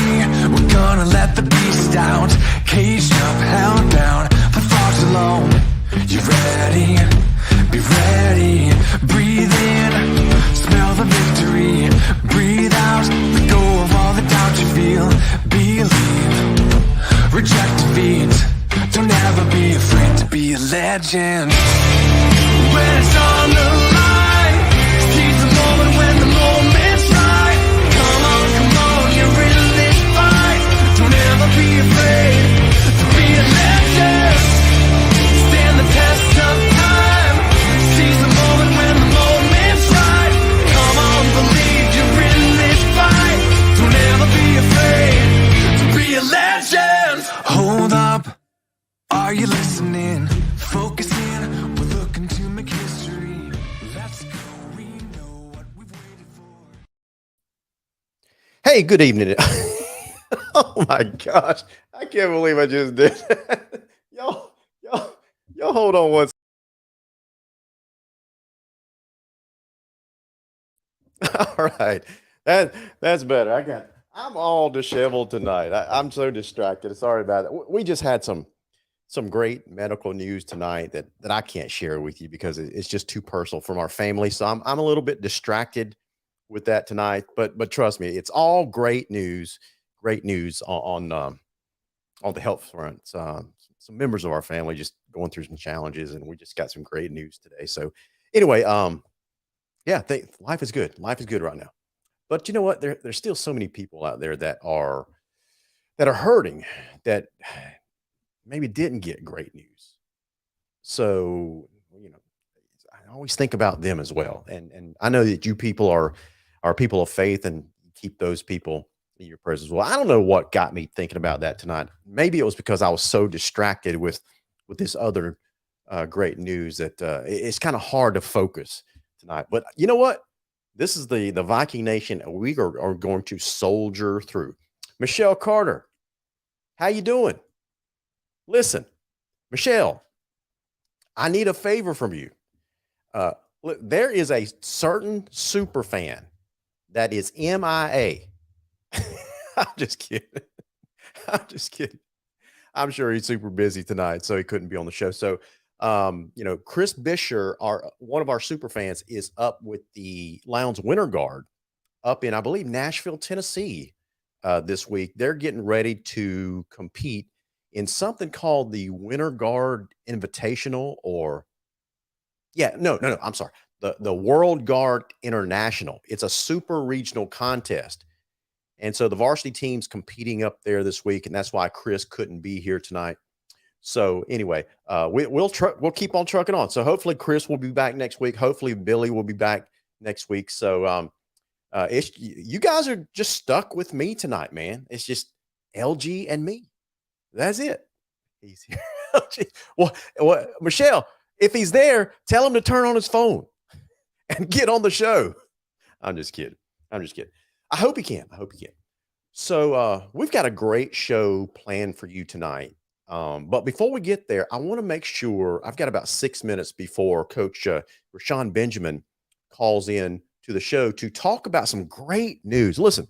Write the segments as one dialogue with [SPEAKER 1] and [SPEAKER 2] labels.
[SPEAKER 1] ready? We're gonna let the beast out. Caged up, held down for far too long. You ready? Be ready. Breathe in, smell the victory. Breathe out, let go of all the doubt you feel. Believe, reject defeat. Don't ever be afraid to be a legend. When it's on the line, seize the moment when the moment's right. Come on, you're in this fight. Don't ever be afraid to be a legend. Stand the test of time. Seize the moment when the moment's right. Come on, believe you're in this fight. Don't ever be afraid to be a legend. Hold up, are you listening? Focus in, we're looking to make history. Let's go, we know what we've waited for.
[SPEAKER 2] Hey, good evening. Oh my gosh. I can't believe I just did that. Y'all hold on one All right. That's better. I'm all disheveled tonight. I'm so distracted. Sorry about that. We just had some great medical news tonight that I can't share with you because it's just too personal from our family. So I'm a little bit distracted with that tonight. But trust me, it's all great news. Great news on the health front. Some members of our family just going through some challenges, and we just got some great news today. So anyway, yeah, life is good. Life is good right now. But you know what? There's still so many people out there that are hurting, that maybe didn't get great news. So, I always think about them as well. And I know that you people are people of faith, and keep those people in your prayers as well. I don't know what got me thinking about that tonight. Maybe it was because I was so distracted with this other great news that it's kind of hard to focus tonight. But you know what? This is the Viking Nation, and we are going to soldier through. Michelle Carter, how you doing? Listen, Michelle, I need a favor from you. There is a certain super fan that is MIA. I'm just kidding. I'm just kidding. I'm sure he's super busy tonight, so he couldn't be on the show. So, Chris Bisher, one of our super fans, is up with the Lowndes Winter Guard up in, I believe, Nashville, Tennessee, this week. They're getting ready to compete in something called the Winter Guard Invitational, I'm sorry, the World Guard International. It's a super regional contest. And so the varsity team's competing up there this week, and that's why Chris couldn't be here tonight. So anyway, we'll keep on trucking on. So hopefully Chris will be back next week. Hopefully Billy will be back next week. So you guys are just stuck with me tonight, man. It's just LG and me. That's it. He's here. Well, Michelle, if he's there, tell him to turn on his phone and get on the show. I'm just kidding. I hope he can. So we've got a great show planned for you tonight. But before we get there, I want to make sure I've got about 6 minutes before Coach Rashawn Benjamin calls in to the show to talk about some great news. Listen,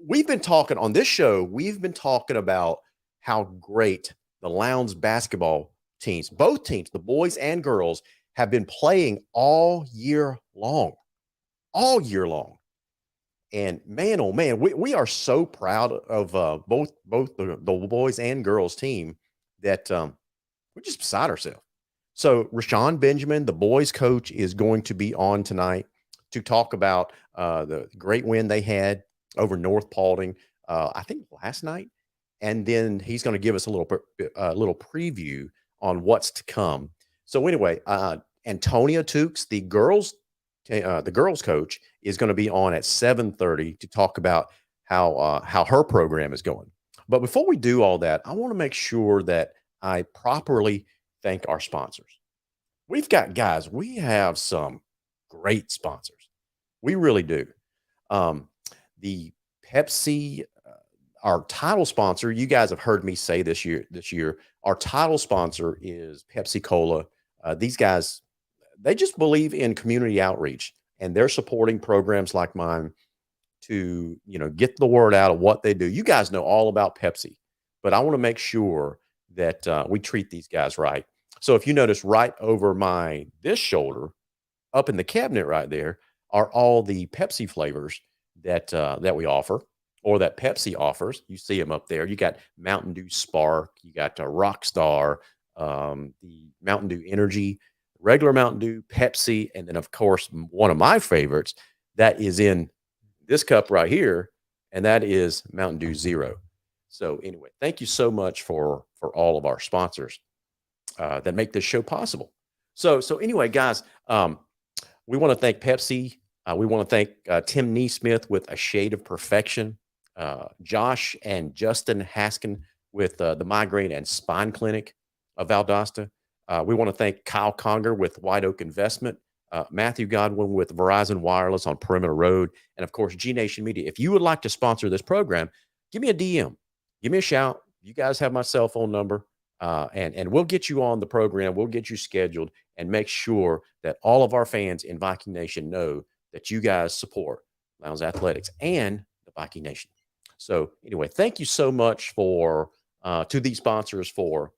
[SPEAKER 2] we've been talking on this show. We've been talking about how great the Lowndes basketball teams, both teams, the boys and girls, have been playing all year long. And man, oh man, we are so proud of both the boys and girls team that we're just beside ourselves. So Rashawn Benjamin, the boys coach, is going to be on tonight to talk about the great win they had over North Paulding, I think last night, and then he's going to give us a little preview on what's to come. So anyway, Antonia Tukes, the girls coach, is going to be on at 7:30 to talk about how her program is going. But before we do all that, I want to make sure that I properly thank our sponsors. We have some great sponsors. We really do. The Pepsi, our title sponsor, you guys have heard me say this year, our title sponsor is Pepsi Cola. These guys, they just believe in community outreach, and they're supporting programs like mine to, get the word out of what they do. You guys know all about Pepsi, but I want to make sure that we treat these guys right. So if you notice right over this shoulder, up in the cabinet right there, are all the Pepsi flavors that we offer, or that Pepsi offers. You see them up there. You got Mountain Dew Spark, you got Rockstar, the Mountain Dew Energy, regular Mountain Dew, Pepsi, and then of course one of my favorites that is in this cup right here, and that is Mountain Dew Zero. So anyway, thank you so much for all of our sponsors that make this show possible. So anyway, guys, we want to thank Pepsi. We want to thank Tim Neesmith with A Shade of Perfection, Josh and Justin Haskin with the Migraine and Spine Clinic of Valdosta. We want to thank Kyle Conger with White Oak Investment, Matthew Godwin with Verizon Wireless on Perimeter Road, and of course, G Nation Media. If you would like to sponsor this program, give me a DM, give me a shout. You guys have my cell phone number, and we'll get you on the program. We'll get you scheduled and make sure that all of our fans in Viking Nation know that you guys support Lowndes Athletics and the Viking Nation. So anyway, thank you so much to these sponsors for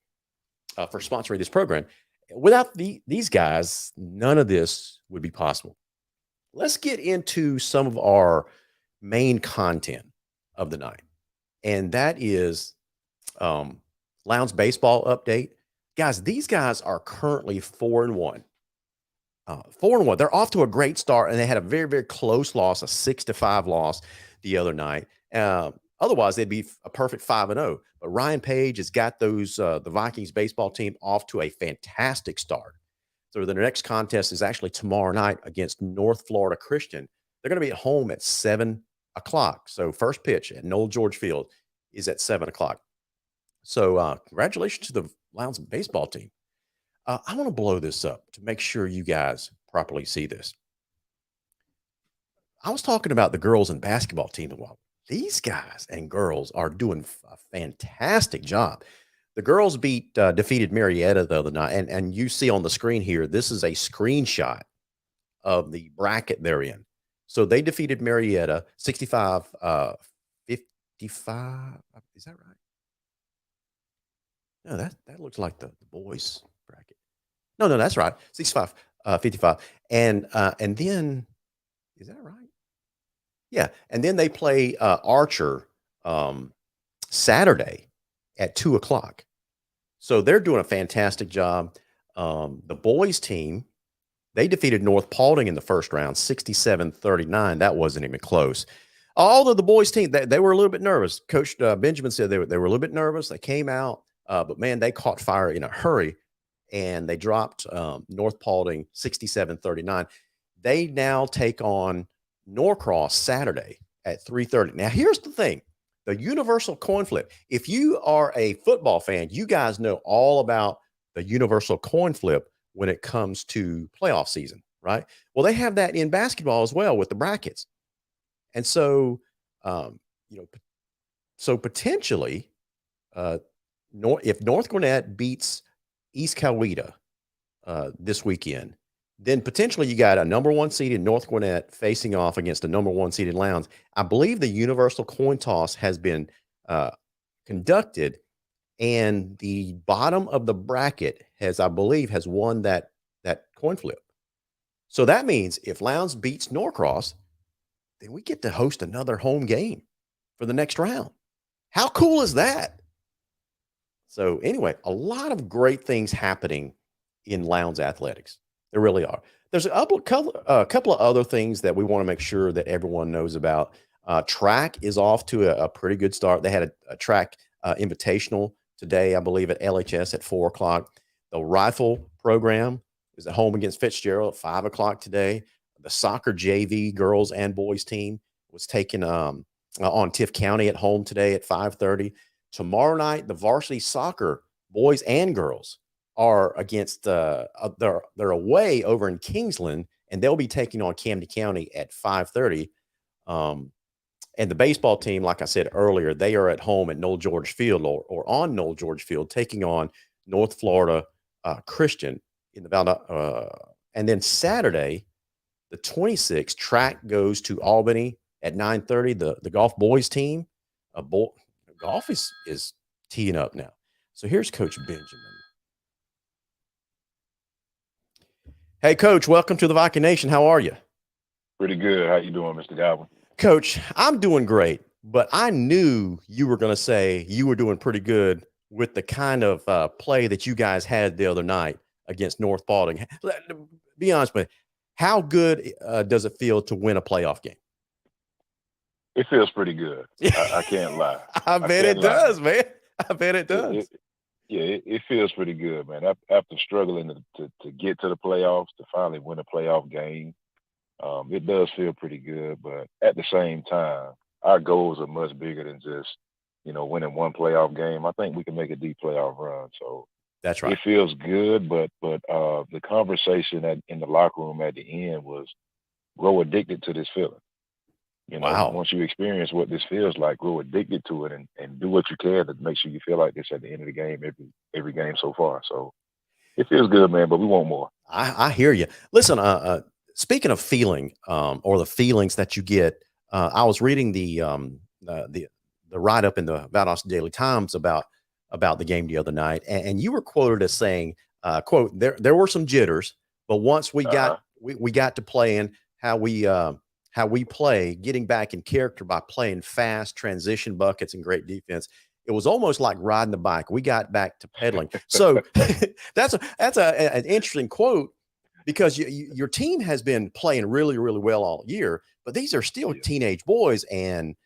[SPEAKER 2] sponsoring this program. Without these guys, none of this would be possible. Let's get into some of our main content of the night, and that is Lowndes baseball update. Guys, these guys are currently 4-1. 4-1. They're off to a great start, and they had a very, very close loss, a 6-5 loss the other night. Otherwise, they'd be a perfect 5-0. But Ryan Page has got the Vikings baseball team off to a fantastic start. So the next contest is actually tomorrow night against North Florida Christian. They're going to be at home at 7 o'clock. So first pitch at Noel George Field is at 7 o'clock. So congratulations to the Lowndes baseball team. I want to blow this up to make sure you guys properly see this. I was talking about the girls and basketball team a while. These guys and girls are doing a fantastic job. The girls defeated Marietta the other night, and you see on the screen here, this is a screenshot of the bracket they're in. So they defeated Marietta 65-55. Is that right? No, that looks like the boys bracket. No, that's right. 65-55. And then, is that right? Yeah. And then they play Archer Saturday at 2 o'clock. So they're doing a fantastic job. The boys team, they defeated North Paulding in the first round, 67-39. That wasn't even close. Although the boys team, they were a little bit nervous. Coach Benjamin said they were a little bit nervous. They came out, but man, they caught fire in a hurry, and they dropped North Paulding 67-39. They now take on Norcross Saturday at 3:30. Now, here's the thing. The universal coin flip. If you are a football fan, you guys know all about the universal coin flip when it comes to playoff season, right? Well, they have that in basketball as well with the brackets. And so, potentially, if North Gwinnett beats East Coweta this weekend, then potentially you got a number one seed in North Gwinnett facing off against a number one seed in Lowndes. I believe the universal coin toss has been conducted, and the bottom of the bracket has won that coin flip. So that means if Lowndes beats Norcross, then we get to host another home game for the next round. How cool is that? So anyway, a lot of great things happening in Lowndes Athletics. There really are. There's a couple of other things that we want to make sure that everyone knows about. Track is off to a pretty good start. They had a track invitational today, I believe, at LHS at 4 o'clock. The rifle program is at home against Fitzgerald at 5 o'clock today. The soccer JV girls and boys team was taken on Tiff County at home today at 5:30. Tomorrow night, the varsity soccer boys and girls are against they're away over in Kingsland, and they'll be taking on Camden County at 5:30. And the baseball team, like I said earlier, they are at home at Noel George Field or on Noel George Field, taking on North Florida Christian in the and then Saturday, the 26th, track goes to Albany at 9:30. The golf boys team, golf is teeing up now. So here's Coach Benjamin. Hey, Coach, welcome to the Viking Nation. How are you?
[SPEAKER 3] Pretty good. How you doing, Mr. Godwin?
[SPEAKER 2] Coach, I'm doing great, but I knew you were going to say you were doing pretty good with the kind of play that you guys had the other night against North Baldwin. Be honest with me, how good does it feel to win a playoff game?
[SPEAKER 3] It feels pretty good. I can't lie.
[SPEAKER 2] I bet it does, man. I bet it does.
[SPEAKER 3] It feels pretty good, man. After struggling to get to the playoffs, to finally win a playoff game, it does feel pretty good. But at the same time, our goals are much bigger than just, winning one playoff game. I think we can make a deep playoff run. So
[SPEAKER 2] that's right.
[SPEAKER 3] It feels good, but the conversation in the locker room at the end was grow addicted to this feeling.
[SPEAKER 2] Wow.
[SPEAKER 3] Once you experience what this feels like, grow addicted to it and do what you can to make sure you feel like this at the end of the game, every game so far. So it feels good, man, but we want more.
[SPEAKER 2] I hear you. Listen, speaking of feeling, or the feelings that you get, I was reading the write-up in the Valdosta Daily Times about the game the other night, and you were quoted as saying, quote, there were some jitters, but once we got we got to playing how we play, getting back in character by playing fast, transition buckets, and great defense. It was almost like riding the bike. We got back to pedaling. So that's an interesting quote, because your team has been playing really, really well all year, but these are still teenage boys, and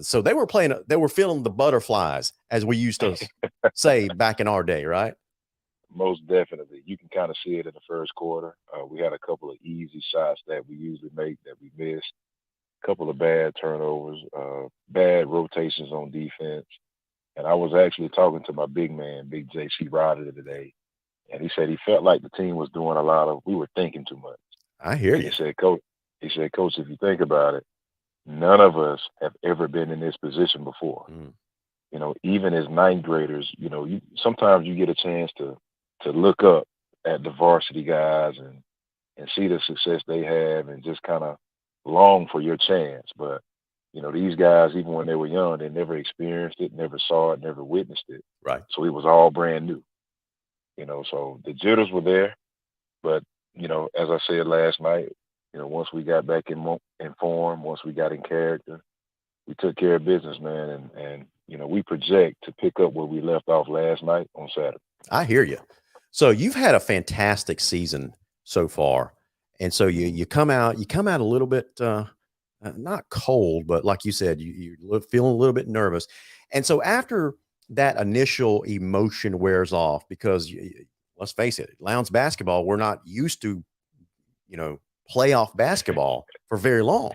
[SPEAKER 2] so they were feeling the butterflies, as we used to say back in our day, right?
[SPEAKER 3] Most definitely. You can kind of see it in the first quarter. We had a couple of easy shots that we usually make that we missed, a couple of bad turnovers, bad rotations on defense. And I was actually talking to my big man, Big J.C. Ryder, today, and he said he felt like the team was doing we were thinking too much.
[SPEAKER 2] I hear you.
[SPEAKER 3] He said, Coach, if you think about it, none of us have ever been in this position before. Even as ninth graders, sometimes you get a chance to look up at the varsity guys and see the success they have and just kind of long for your chance. But, these guys, even when they were young, they never experienced it, never saw it, never witnessed it.
[SPEAKER 2] Right.
[SPEAKER 3] So it was all brand new. So the jitters were there. But, as I said last night, once we got back in form, once we got in character, we took care of business, man. And we project to pick up where we left off last night on Saturday.
[SPEAKER 2] I hear you. So you've had a fantastic season so far, and so you come out a little bit not cold, but like you said, you're feeling a little bit nervous, and so after that initial emotion wears off, because let's face it, Lowndes basketball, we're not used to playoff basketball for very long,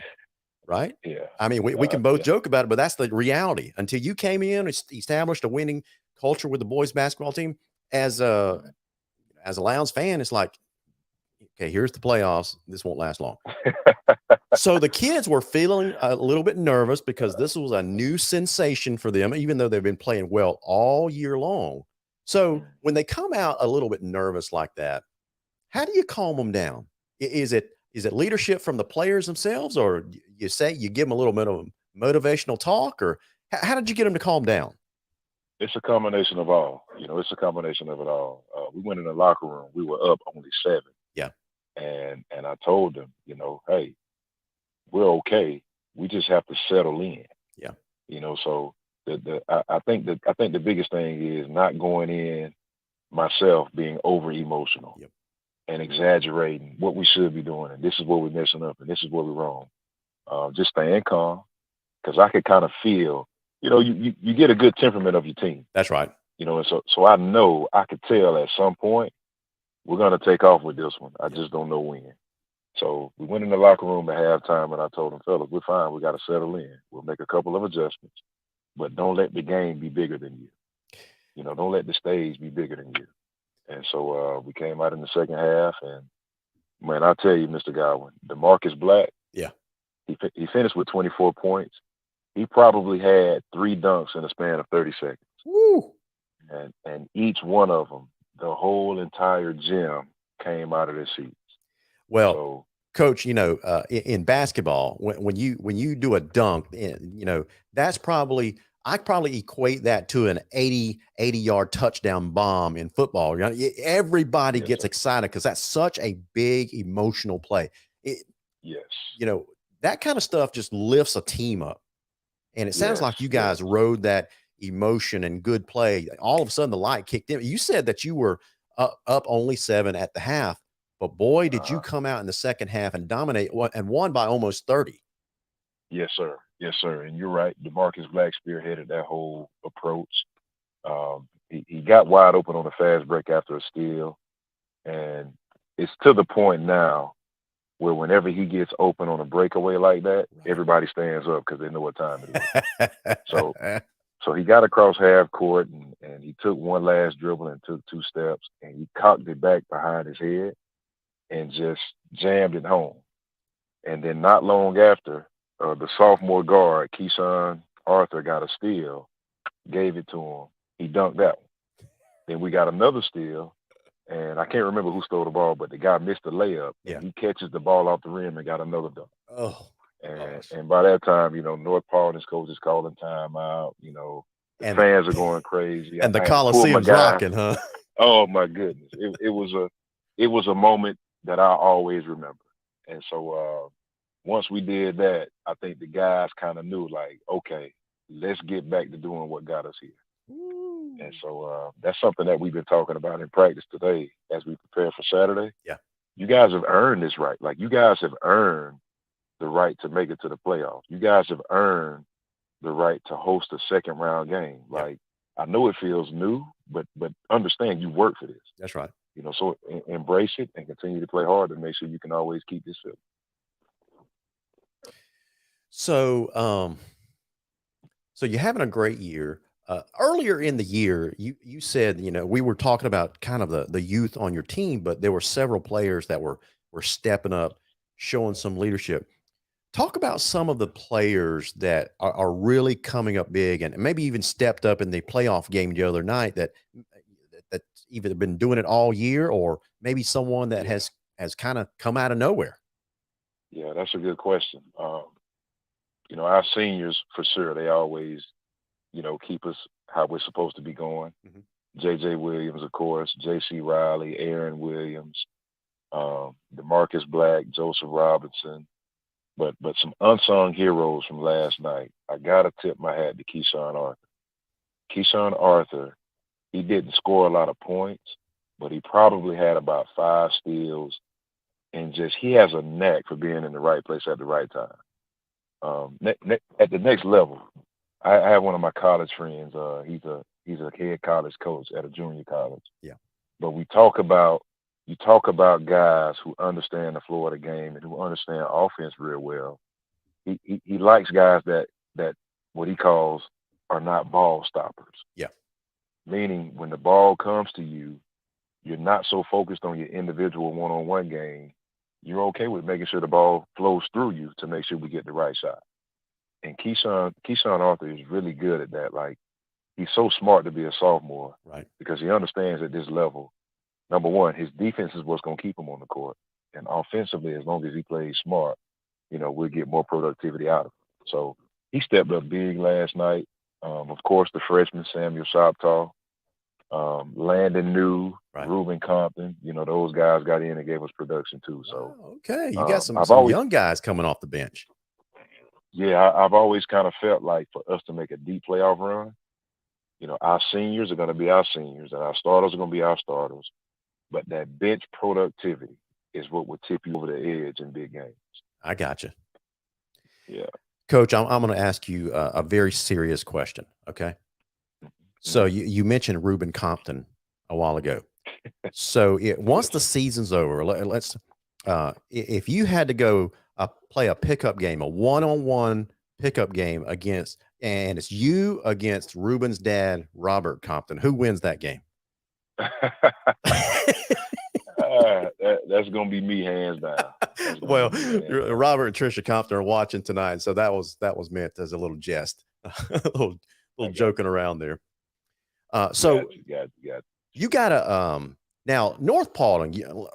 [SPEAKER 2] right?
[SPEAKER 3] Yeah.
[SPEAKER 2] I mean, we can both joke about it, but that's the reality. Until you came in, established a winning culture with the boys basketball team, as a Lowndes fan, it's like, okay, here's the playoffs. This won't last long. So the kids were feeling a little bit nervous because this was a new sensation for them, even though they've been playing well all year long. So when they come out a little bit nervous like that, how do you calm them down? Is it leadership from the players themselves, or you give them a little bit of motivational talk, or how did you get them to calm down?
[SPEAKER 3] It's a combination of all. It's a combination of it all. We went in the locker room. We were up only 7.
[SPEAKER 2] Yeah.
[SPEAKER 3] And I told them, hey, we're okay. We just have to settle in.
[SPEAKER 2] Yeah.
[SPEAKER 3] So I think the biggest thing is not going in myself being over emotional.
[SPEAKER 2] Yep.
[SPEAKER 3] And exaggerating what we should be doing, and this is where we're messing up, and this is where we're wrong. Just staying calm, because I could kind of feel, you get a good temperament of your team.
[SPEAKER 2] That's right.
[SPEAKER 3] And so I know I could tell at some point we're gonna take off with this one. I just don't know when. So we went in the locker room at halftime, and I told them, fellas, we're fine. We got to settle in. We'll make a couple of adjustments, but don't let the game be bigger than you. Don't let the stage be bigger than you. And so we came out in the second half, and man, I tell you, Mr. Godwin, DeMarcus Black,
[SPEAKER 2] yeah,
[SPEAKER 3] he finished with 24 points. He probably had 3 dunks in a span of 30 seconds.
[SPEAKER 2] Woo!
[SPEAKER 3] And each one of them, the whole entire gym came out of their seats.
[SPEAKER 2] Well,
[SPEAKER 3] so
[SPEAKER 2] Coach, in basketball, when you do a dunk, that's probably I probably equate that to an 80-yard touchdown bomb in football. Everybody
[SPEAKER 3] Yes,
[SPEAKER 2] gets
[SPEAKER 3] sir.
[SPEAKER 2] excited because that's such a big emotional play. It,
[SPEAKER 3] Yes.
[SPEAKER 2] that kind of stuff just lifts a team up. And it sounds
[SPEAKER 3] Yes.
[SPEAKER 2] like you
[SPEAKER 3] Yes.
[SPEAKER 2] guys rode that emotion and good play. All of a sudden, the light kicked in. You said that you were up only 7 at the half, but boy, did you
[SPEAKER 3] Uh-huh.
[SPEAKER 2] come out in the second half and dominate and won by almost 30.
[SPEAKER 3] Yes, sir. Yes, sir. And you're right. DeMarcus Black spearheaded that whole approach. He got wide open on a fast break after a steal. And it's to the point now where whenever he gets open on a breakaway like that, everybody stands up because they know what time it is. So he got across half court and he took one last dribble and took 2 steps and he cocked it back behind his head and just jammed it home. And then not long after, the sophomore guard, Keyshawn Arthur, got a steal, gave it to him. He dunked that one. Then we got another steal, and I can't remember who stole the ball, but the guy missed the layup.
[SPEAKER 2] Yeah.
[SPEAKER 3] And he catches the ball off the rim and got another dunk.
[SPEAKER 2] Oh,
[SPEAKER 3] and by that time, North Paul and his coach is calling timeout. The
[SPEAKER 2] And-
[SPEAKER 3] fans are going crazy.
[SPEAKER 2] and the
[SPEAKER 3] I had to pull my
[SPEAKER 2] Coliseum's
[SPEAKER 3] guy.
[SPEAKER 2] rocking, huh?
[SPEAKER 3] Oh my goodness, it was a moment that I always remember. And so once we did that, I think the guys kind of knew, like, okay, let's get back to doing what got us here.
[SPEAKER 2] Ooh.
[SPEAKER 3] And so that's something that we've been talking about in practice today as we prepare for Saturday.
[SPEAKER 2] Yeah.
[SPEAKER 3] You guys have earned this right. Like, you guys have earned the right to make it to the playoffs. You guys have earned the right to host a second round game.
[SPEAKER 2] Yeah.
[SPEAKER 3] Like, I know it feels new, but understand you work for this.
[SPEAKER 2] That's right.
[SPEAKER 3] So embrace it and continue to play hard and make sure you can always keep this feeling.
[SPEAKER 2] So, so you're having a great year. Earlier in the year, you said, we were talking about kind of the youth on your team, but there were several players that were stepping up, showing some leadership. Talk about some of the players that are really coming up big and maybe even stepped up in the playoff game the other night that's either been doing it all year or maybe someone that has kind of come out of nowhere.
[SPEAKER 3] Yeah, that's a good question. Our seniors, for sure, they always, keep us how we're supposed to be going.
[SPEAKER 2] Mhm.
[SPEAKER 3] J.J. Williams, of course, J.C. Riley, Aaron Williams, DeMarcus Black, Joseph Robinson, but some unsung heroes from last night. I got to tip my hat to Keyshawn Arthur. Keyshawn Arthur, he didn't score a lot of points, but he probably had about 5 steals, and he has a knack for being in the right place at the right time. At the next level, I have one of my college friends. He's a head college coach at a junior college.
[SPEAKER 2] Yeah.
[SPEAKER 3] But you talk about guys who understand the flow of the game and who understand offense real well. He likes guys that what he calls are not ball stoppers.
[SPEAKER 2] Yeah.
[SPEAKER 3] Meaning when the ball comes to you, you're not so focused on your individual one-on-one game. You're okay with making sure the ball flows through you to make sure we get the right shot. And Keyshawn Arthur is really good at that. Like, he's so smart to be a sophomore,
[SPEAKER 2] Right?
[SPEAKER 3] Because he understands at this level, number one, his defense is what's going to keep him on the court. And offensively, as long as he plays smart, we'll get more productivity out of him. So he stepped up big last night. Of course, the freshman, Samuel Shoptaw, Landon New,
[SPEAKER 2] Right.
[SPEAKER 3] Ruben Compton, those guys got in and gave us production too. So,
[SPEAKER 2] Oh, okay. You got some
[SPEAKER 3] always,
[SPEAKER 2] young guys coming off the bench.
[SPEAKER 3] Yeah, I've always kind of felt like for us to make a deep playoff run, our seniors are going to be our seniors and our starters are going to be our starters. But that bench productivity is what will tip you over the edge in big games.
[SPEAKER 2] I got you.
[SPEAKER 3] Yeah.
[SPEAKER 2] Coach, I'm going to ask you a very serious question. Okay. So you mentioned Ruben Compton a while ago. So once the season's over, let's if you had to go play a pickup game, a one-on-one pickup game and it's you against Ruben's dad, Robert Compton, who wins that game?
[SPEAKER 3] That's gonna be me, hands down.
[SPEAKER 2] Well, Robert and Trisha Compton are watching tonight, so that was meant as a little jest, a little joking around there. So you gotta now North Paulding,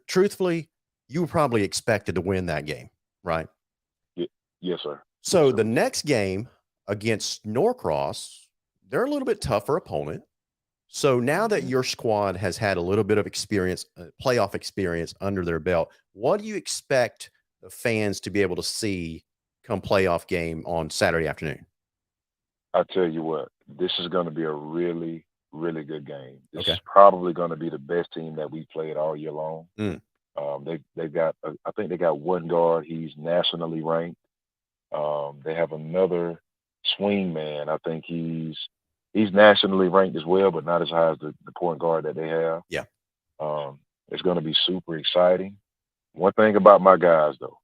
[SPEAKER 2] truthfully, you were probably expected to win that game, right?
[SPEAKER 3] Yes, sir.
[SPEAKER 2] So
[SPEAKER 3] Yes, sir.
[SPEAKER 2] the next game against Norcross, they're a little bit tougher opponent. So now that your squad has had a little bit of experience, playoff experience under their belt, what do you expect the fans to be able to see come playoff game on Saturday afternoon?
[SPEAKER 3] I tell you what, this is going to be a really, really good game. This
[SPEAKER 2] Okay.
[SPEAKER 3] is probably going to be the best team that we played all year long.
[SPEAKER 2] Mm.
[SPEAKER 3] They got, I think they got one guard. He's nationally ranked. They have another swing man. I think he's nationally ranked as well, but not as high as the point guard that they have.
[SPEAKER 2] Yeah.
[SPEAKER 3] It's going to be super exciting. One thing about my guys, though,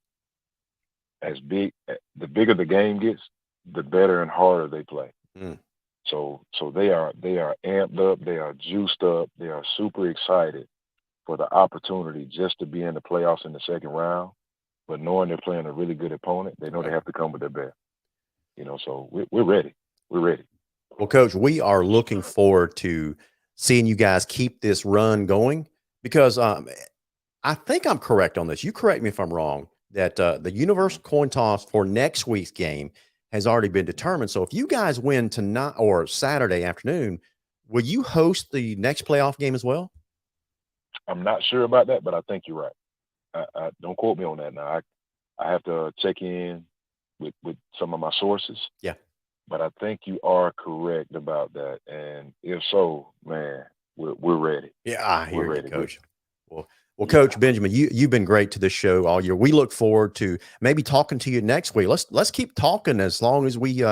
[SPEAKER 3] the bigger the game gets, the better and harder they play.
[SPEAKER 2] Mm.
[SPEAKER 3] So they are amped up, they are juiced up, they are super excited for the opportunity just to be in the playoffs in the second round. But knowing they're playing a really good opponent, they know they have to come with their best. So we're ready. We're ready.
[SPEAKER 2] Well, Coach, we are looking forward to seeing you guys keep this run going because I think I'm correct on this. You correct me if I'm wrong, that the universal coin toss for next week's game has already been determined. So if you guys win tonight or Saturday afternoon, will you host the next playoff game as well?
[SPEAKER 3] I'm not sure about that, but I think you're right. I don't quote me on that now. I have to check in with some of my sources.
[SPEAKER 2] Yeah.
[SPEAKER 3] But I think you are correct about that. And if so, man, we're ready.
[SPEAKER 2] Yeah, I hear
[SPEAKER 3] We're
[SPEAKER 2] you,
[SPEAKER 3] ready.
[SPEAKER 2] Coach. Well, Coach Benjamin, you've been great to this show all year. We look forward to maybe talking to you next week. Let's keep talking as long as we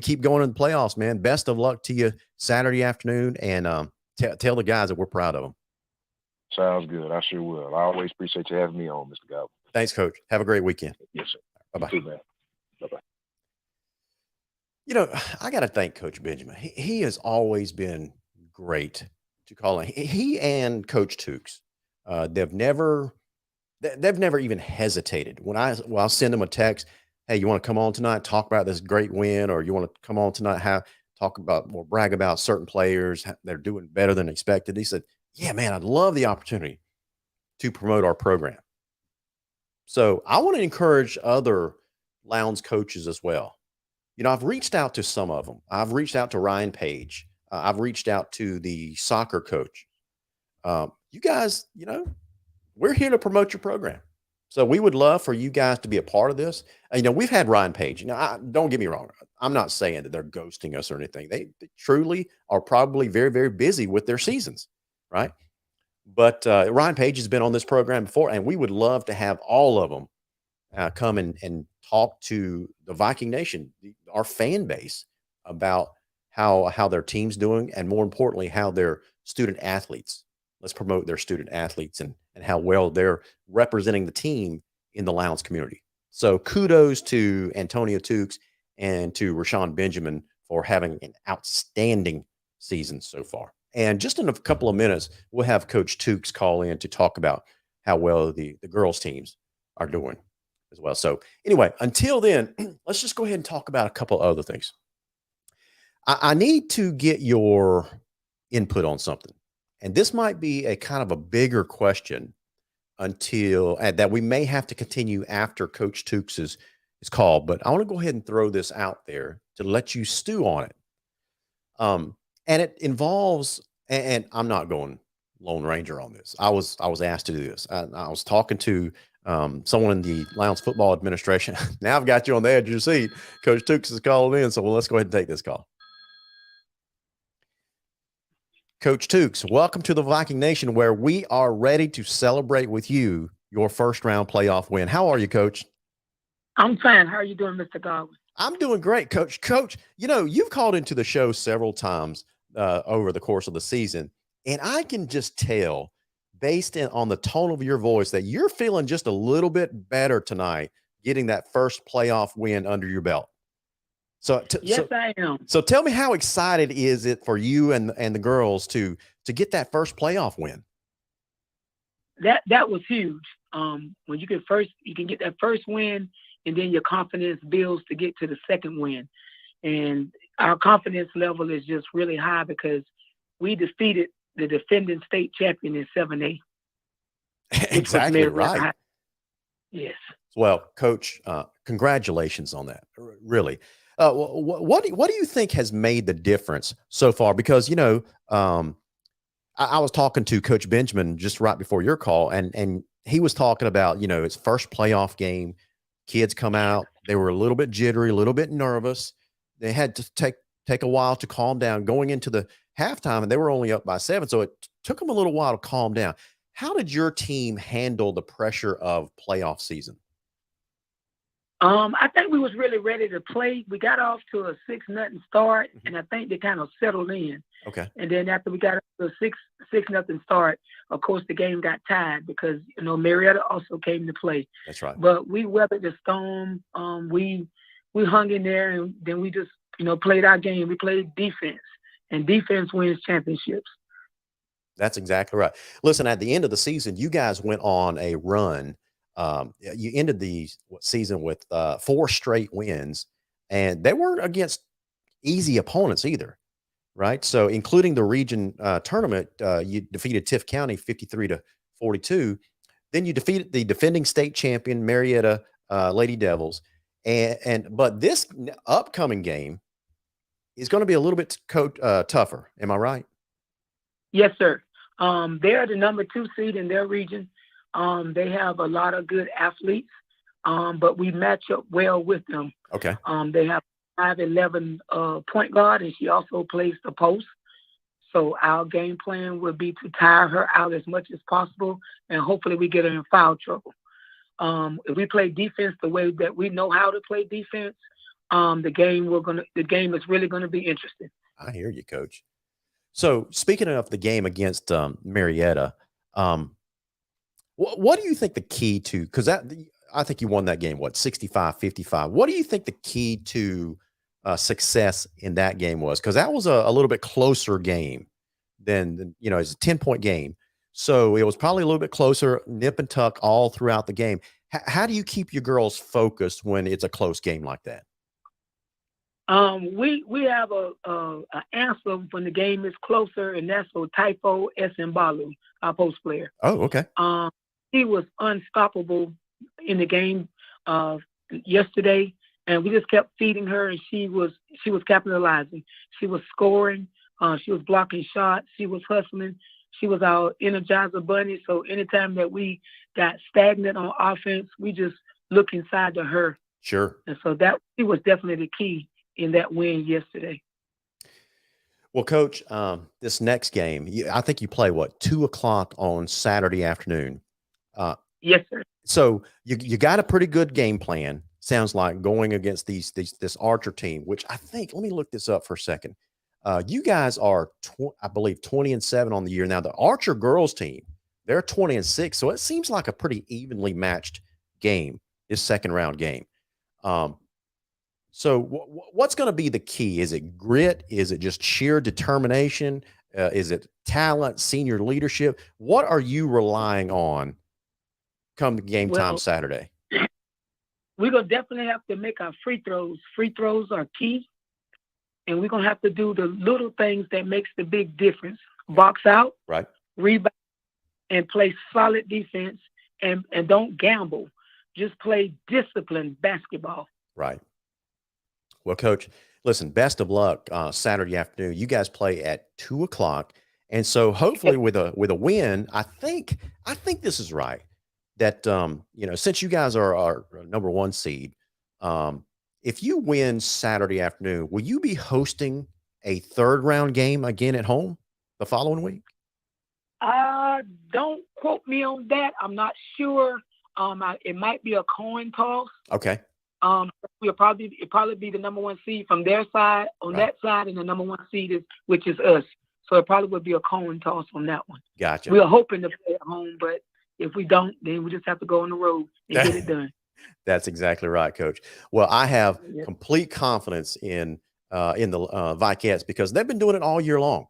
[SPEAKER 2] keep going in the playoffs, man. Best of luck to you Saturday afternoon, and tell the guys that we're proud of them.
[SPEAKER 3] Sounds good. I sure will. I always appreciate you having me on, Mr. Galvin.
[SPEAKER 2] Thanks, Coach. Have a great weekend.
[SPEAKER 3] Yes, sir.
[SPEAKER 2] Bye-bye.
[SPEAKER 3] You too, man. Bye-bye.
[SPEAKER 2] I got to thank Coach Benjamin. He has always been great to call in. He and Coach Tukes, they've never even hesitated. When I'll send them a text, hey, you want to come on tonight, talk about this great win, or you want to come on tonight, talk about or brag about certain players, they're doing better than expected. He said, yeah, man, I'd love the opportunity to promote our program. So I want to encourage other Lowndes coaches as well. I've reached out to some of them. I've reached out to Ryan Page. I've reached out to the soccer coach. You guys, we're here to promote your program. So we would love for you guys to be a part of this. We've had Ryan Page. Don't get me wrong. I'm not saying that they're ghosting us or anything. They truly are probably very, very busy with their seasons, right? But Ryan Page has been on this program before, and we would love to have all of them come and talk to the Viking Nation, our fan base, about how their team's doing, and more importantly, how their student athletes. Let's promote their student athletes and how well they're representing the team in the Lowndes community. So kudos to Antonio Tukes and to Rashawn Benjamin for having an outstanding season so far. And just in a couple of minutes, we'll have Coach Tukes call in to talk about how well the girls' teams are doing as well. So anyway, until then, let's just go ahead and talk about a couple other things. I need to get your input on something. And this might be a kind of a bigger question that we may have to continue after Coach Tukes is called. But I want to go ahead and throw this out there to let you stew on it. And it involves, and I'm not going Lone Ranger on this. I was asked to do this. I was talking to someone in the Lowndes football administration. Now I've got you on the edge of your seat. Coach Tukes is calling in. So let's go ahead and take this call. Coach Tukes, welcome to the Viking Nation, where we are ready to celebrate with you your first round playoff win. How are you, Coach?
[SPEAKER 4] I'm fine. How are you doing, Mr. Godwin?
[SPEAKER 2] I'm doing great, Coach. Coach, you've called into the show several times over the course of the season, and I can just tell, based on the tone of your voice, that you're feeling just a little bit better tonight, getting that first playoff win under your belt.
[SPEAKER 4] Yes, I am.
[SPEAKER 2] So tell me, how excited is it for you and the girls to get that first playoff win?
[SPEAKER 4] That was huge. When you can get that first win, and then your confidence builds to get to the second win. And our confidence level is just really high because we defeated the defending state champion in 7A.
[SPEAKER 2] Exactly right.
[SPEAKER 4] Yes.
[SPEAKER 2] Well, Coach, congratulations on that. Really. What do you think has made the difference so far? Because I was talking to Coach Benjamin just right before your call, and he was talking about his first playoff game. Kids come out, they were a little bit jittery, a little bit nervous. They had to take a while to calm down going into the halftime, and they were only up by 7, so it took them a little while to calm down. How did your team handle the pressure of playoff season?
[SPEAKER 4] I think we was really ready to play. We got off to a 6-0 start, and I think they kind of settled in.
[SPEAKER 2] Okay.
[SPEAKER 4] And then after we got off to a 6-0 start, of course the game got tied because Marietta also came to play.
[SPEAKER 2] That's right.
[SPEAKER 4] But we weathered the storm. We hung in there, and then we just played our game. We played defense, and defense wins championships.
[SPEAKER 2] That's exactly right. Listen, at the end of the season, you guys went on a run. You ended the season with 4 straight wins, and they weren't against easy opponents either, right? So, including the region tournament, you defeated Tift County 53-42. Then you defeated the defending state champion Marietta Lady Devils, but this upcoming game is going to be a little bit tougher. Am I right?
[SPEAKER 4] Yes, sir. They're the number 2 seed in their region. They have a lot of good athletes, but we match up well with them.
[SPEAKER 2] Okay.
[SPEAKER 4] They have 5'11" point guard, and she also plays the post. So our game plan would be to tire her out as much as possible, and hopefully we get her in foul trouble. If we play defense the way that we know how to play defense, the game is really gonna be interesting.
[SPEAKER 2] I hear you, Coach. So speaking of the game against Marietta, what do you think the key to, because I think you won that game, 65-55. What do you think the key to success in that game was? Because that was a little bit closer game than it's a 10-point game. So it was probably a little bit closer, nip and tuck all throughout the game. How do you keep your girls focused when it's a close game like that?
[SPEAKER 4] We have a answer when the game is closer, and that's for Typho Esimbalu, our post player.
[SPEAKER 2] Oh, okay.
[SPEAKER 4] He was unstoppable in the game yesterday, and we just kept feeding her, and she was capitalizing. She was scoring. She was blocking shots. She was hustling. She was our energizer bunny. So anytime that we got stagnant on offense, we just look inside to her.
[SPEAKER 2] Sure.
[SPEAKER 4] And so she was definitely the key in that win yesterday.
[SPEAKER 2] Well, Coach, this next game, I think you play 2:00 on Saturday afternoon.
[SPEAKER 4] Yes, sir.
[SPEAKER 2] So you got a pretty good game plan. Sounds like going against this Archer team, which I think. Let me look this up for a second. You guys are, I believe, 20-7 on the year now. The Archer girls team, they're 20-6, so it seems like a pretty evenly matched game. This second round game. So what's going to be the key? Is it grit? Is it just sheer determination? Is it talent, senior leadership? What are you relying on come game time Saturday?
[SPEAKER 4] We're going to definitely have to make our free throws. Free throws are key. And we're going to have to do the little things that makes the big difference. Box out,
[SPEAKER 2] right?
[SPEAKER 4] Rebound, and play solid defense, and don't gamble. Just play disciplined basketball.
[SPEAKER 2] Right. Well, Coach, listen, best of luck Saturday afternoon. You guys play at 2:00. And so hopefully with a win, I think this is right. That since you guys are our number 1 seed, if you win Saturday afternoon, will you be hosting a 3rd round game again at home the following week?
[SPEAKER 4] Don't quote me on that. I'm not sure. It might be a coin toss.
[SPEAKER 2] Okay.
[SPEAKER 4] It'll probably be the number 1 seed from their side on that side, and the number 1 seed which is us. So it probably would be a coin toss on that one.
[SPEAKER 2] Gotcha.
[SPEAKER 4] We are hoping to play at home, but if we don't, then we just have to go on the road and get it done.
[SPEAKER 2] That's exactly right, Coach. Well, I have complete confidence in the Vikettes because they've been doing it all year long.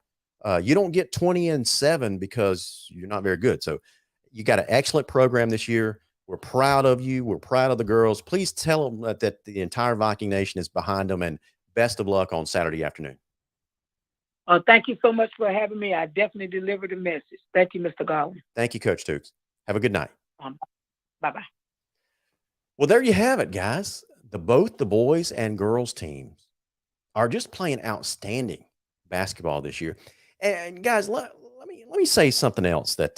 [SPEAKER 2] You don't get 20-7 because you're not very good. So you got an excellent program this year. We're proud of you. We're proud of the girls. Please tell them that the entire Viking Nation is behind them, and best of luck on Saturday afternoon.
[SPEAKER 4] Thank you so much for having me. I definitely delivered the message. Thank you, Mr. Godwin.
[SPEAKER 2] Thank you, Coach Tukes. Have a good night.
[SPEAKER 4] Bye-bye.
[SPEAKER 2] Well, there you have it, guys. Both the boys and girls teams are just playing outstanding basketball this year. And guys, let me say something else that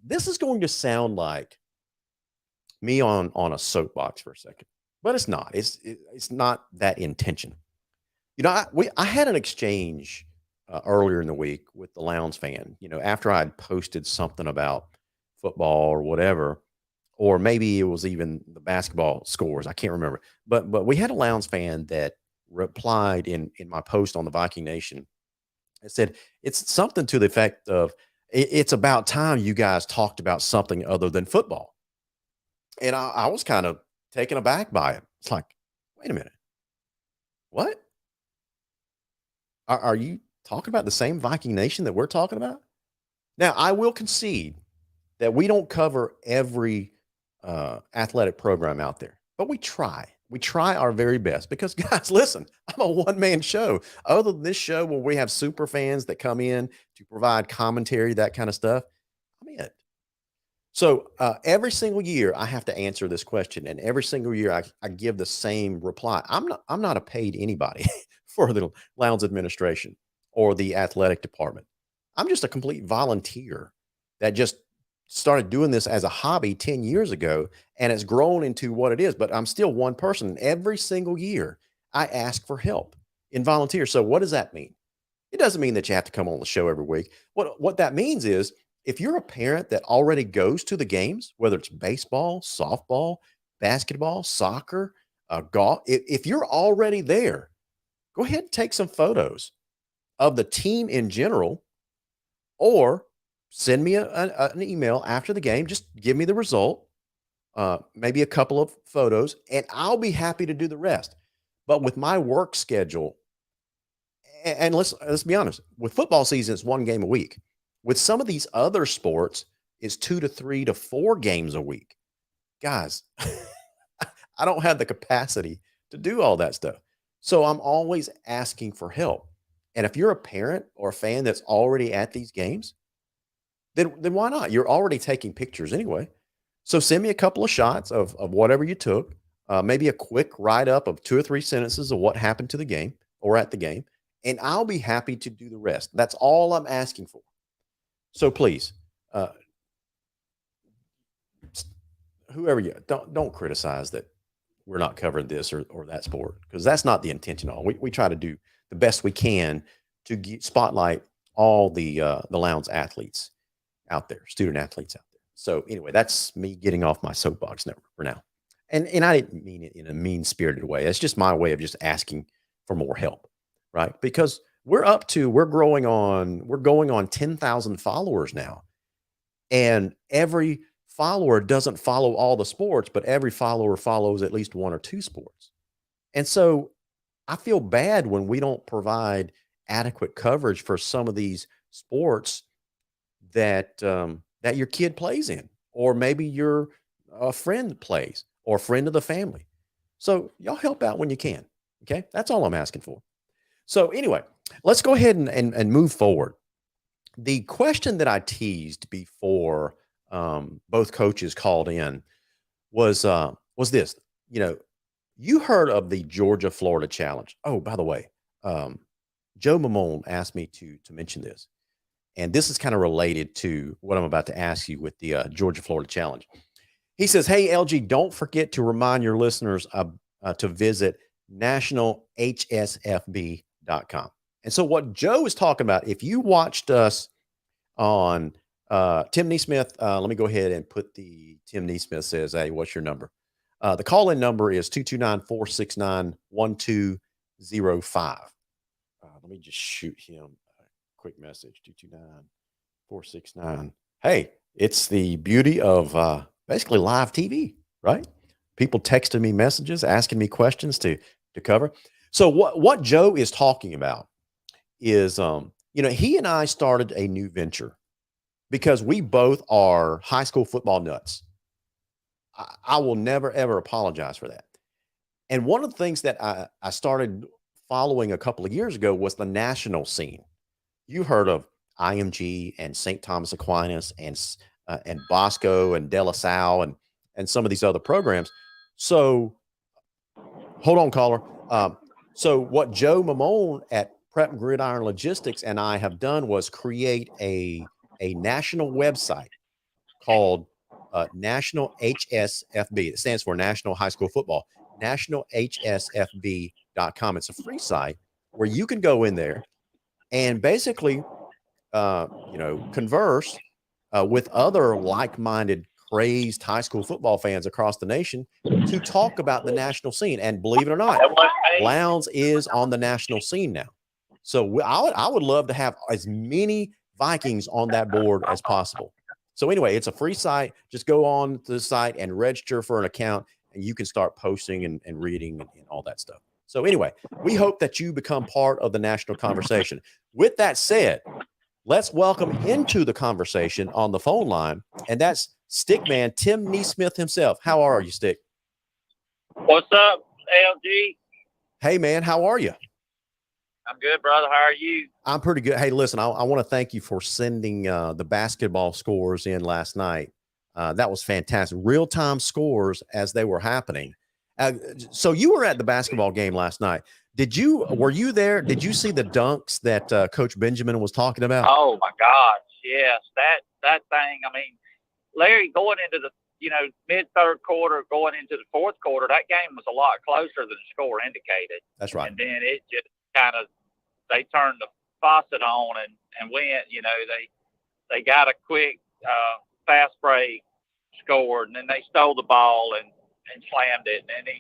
[SPEAKER 2] this is going to sound like me on a soapbox for a second, but it's not. It's not that intention. You know, I had an exchange earlier in the week with the Lowndes fan. You know, after I'd posted something about football or whatever, or maybe it was even the basketball scores. I can't remember. But we had a Lowndes fan that replied in my post on the Viking Nation. It said it's something to the effect of it's about time you guys talked about something other than football. And I was kind of taken aback by it. It's like, wait a minute, what? Are you talking about the same Viking Nation that we're talking about? Now, I will concede that we don't cover every athletic program out there, but we try. We try our very best because, guys, listen, I'm a one-man show. Other than this show where we have super fans that come in to provide commentary, that kind of stuff, I'm it. So every single year I have to answer this question, and every single year I give the same reply. I'm not a paid anybody for the Lowndes administration or the athletic department. I'm just a complete volunteer that just started doing this as a hobby 10 years ago, and it's grown into what it is. But I'm still one person. Every single year I ask for help in volunteer. So what does that mean? It doesn't mean that you have to come on the show every week. What that means is if you're a parent that already goes to the games, whether it's baseball, softball, basketball, soccer, golf, if you're already there, go ahead and take some photos of the team in general, or send me an email after the game. Just give me the result, maybe a couple of photos, and I'll be happy to do the rest. But with my work schedule, and let's be honest, with football season, it's one game a week. With some of these other sports, it's 2 to 3 to 4 games a week. Guys, I don't have the capacity to do all that stuff. So I'm always asking for help. And if you're a parent or a fan that's already at these games, then why not? You're already taking pictures anyway. So send me a couple of shots of whatever you took, maybe a quick write-up of 2 or 3 sentences of what happened to the game or at the game, and I'll be happy to do the rest. That's all I'm asking for. So please, whoever you don't criticize that we're not covering this or that sport, because that's not the intention at all. We try to do the best we can to spotlight all the Lowndes athletes out there, student athletes out there. So anyway, that's me getting off my soapbox for now. And I didn't mean it in a mean-spirited way. It's just my way of just asking for more help, right? Because we're going on 10,000 followers now. And every follower doesn't follow all the sports, but every follower follows at least 1 or 2 sports. And so I feel bad when we don't provide adequate coverage for some of these sports that that your kid plays in, or maybe your friend plays, or friend of the family. So y'all help out when you can. Okay, that's all I'm asking for. So anyway, let's go ahead and move forward. The question that I teased before both coaches called in was this. You know, you heard of the Georgia-Florida Challenge. Oh, by the way, Joe Mamone asked me to mention this. And this is kind of related to what I'm about to ask you with the Georgia-Florida Challenge. He says, hey, LG, don't forget to remind your listeners to visit nationalhsfb.com. And so what Joe is talking about, if you watched us on Tim Neesmith, let me go ahead and put the Tim Neesmith says, hey, what's your number? The call-in number is 229-469-1205. Let me just shoot him a quick message, 229-469. Hey, it's the beauty of basically live TV, right? People texting me messages, asking me questions to cover. So what Joe is talking about is, he and I started a new venture because we both are high school football nuts. I will never, ever apologize for that. And one of the things that I started following a couple of years ago was the national scene. You heard of IMG and St. Thomas Aquinas and Bosco and De La Salle and some of these other programs. So hold on, caller. So what Joe Mamone at Prep Gridiron Logistics and I have done was create a national website called National HSFB. It stands for National High School Football. NationalHSFB.com. It's a free site where you can go in there and basically, converse with other like-minded, crazed high school football fans across the nation to talk about the national scene. And believe it or not, Lowndes is on the national scene now. So I would love to have as many Vikings on that board as possible. So anyway, it's a free site. Just go on to the site and register for an account, and you can start posting and reading and all that stuff. So anyway, we hope that you become part of the national conversation. With that said, let's welcome into the conversation on the phone line, and that's Stickman Tim Neesmith himself. How are you, Stick?
[SPEAKER 5] What's up, LG?
[SPEAKER 2] Hey, man, how are you?
[SPEAKER 5] I'm good, brother. How are you?
[SPEAKER 2] I'm pretty good. Hey, listen, I want to thank you for sending the basketball scores in last night. That was fantastic. Real-time scores as they were happening. So you were at the basketball game last night. Were you there? Did you see the dunks that Coach Benjamin was talking about?
[SPEAKER 5] Oh my gosh, yes. That thing, I mean, Larry, going into the mid-third quarter, going into the fourth quarter, that game was a lot closer than the score indicated.
[SPEAKER 2] That's right.
[SPEAKER 5] And then it just kind of, they turned the faucet on and went, they got a quick fast break, scored, and then they stole the ball and slammed it. And then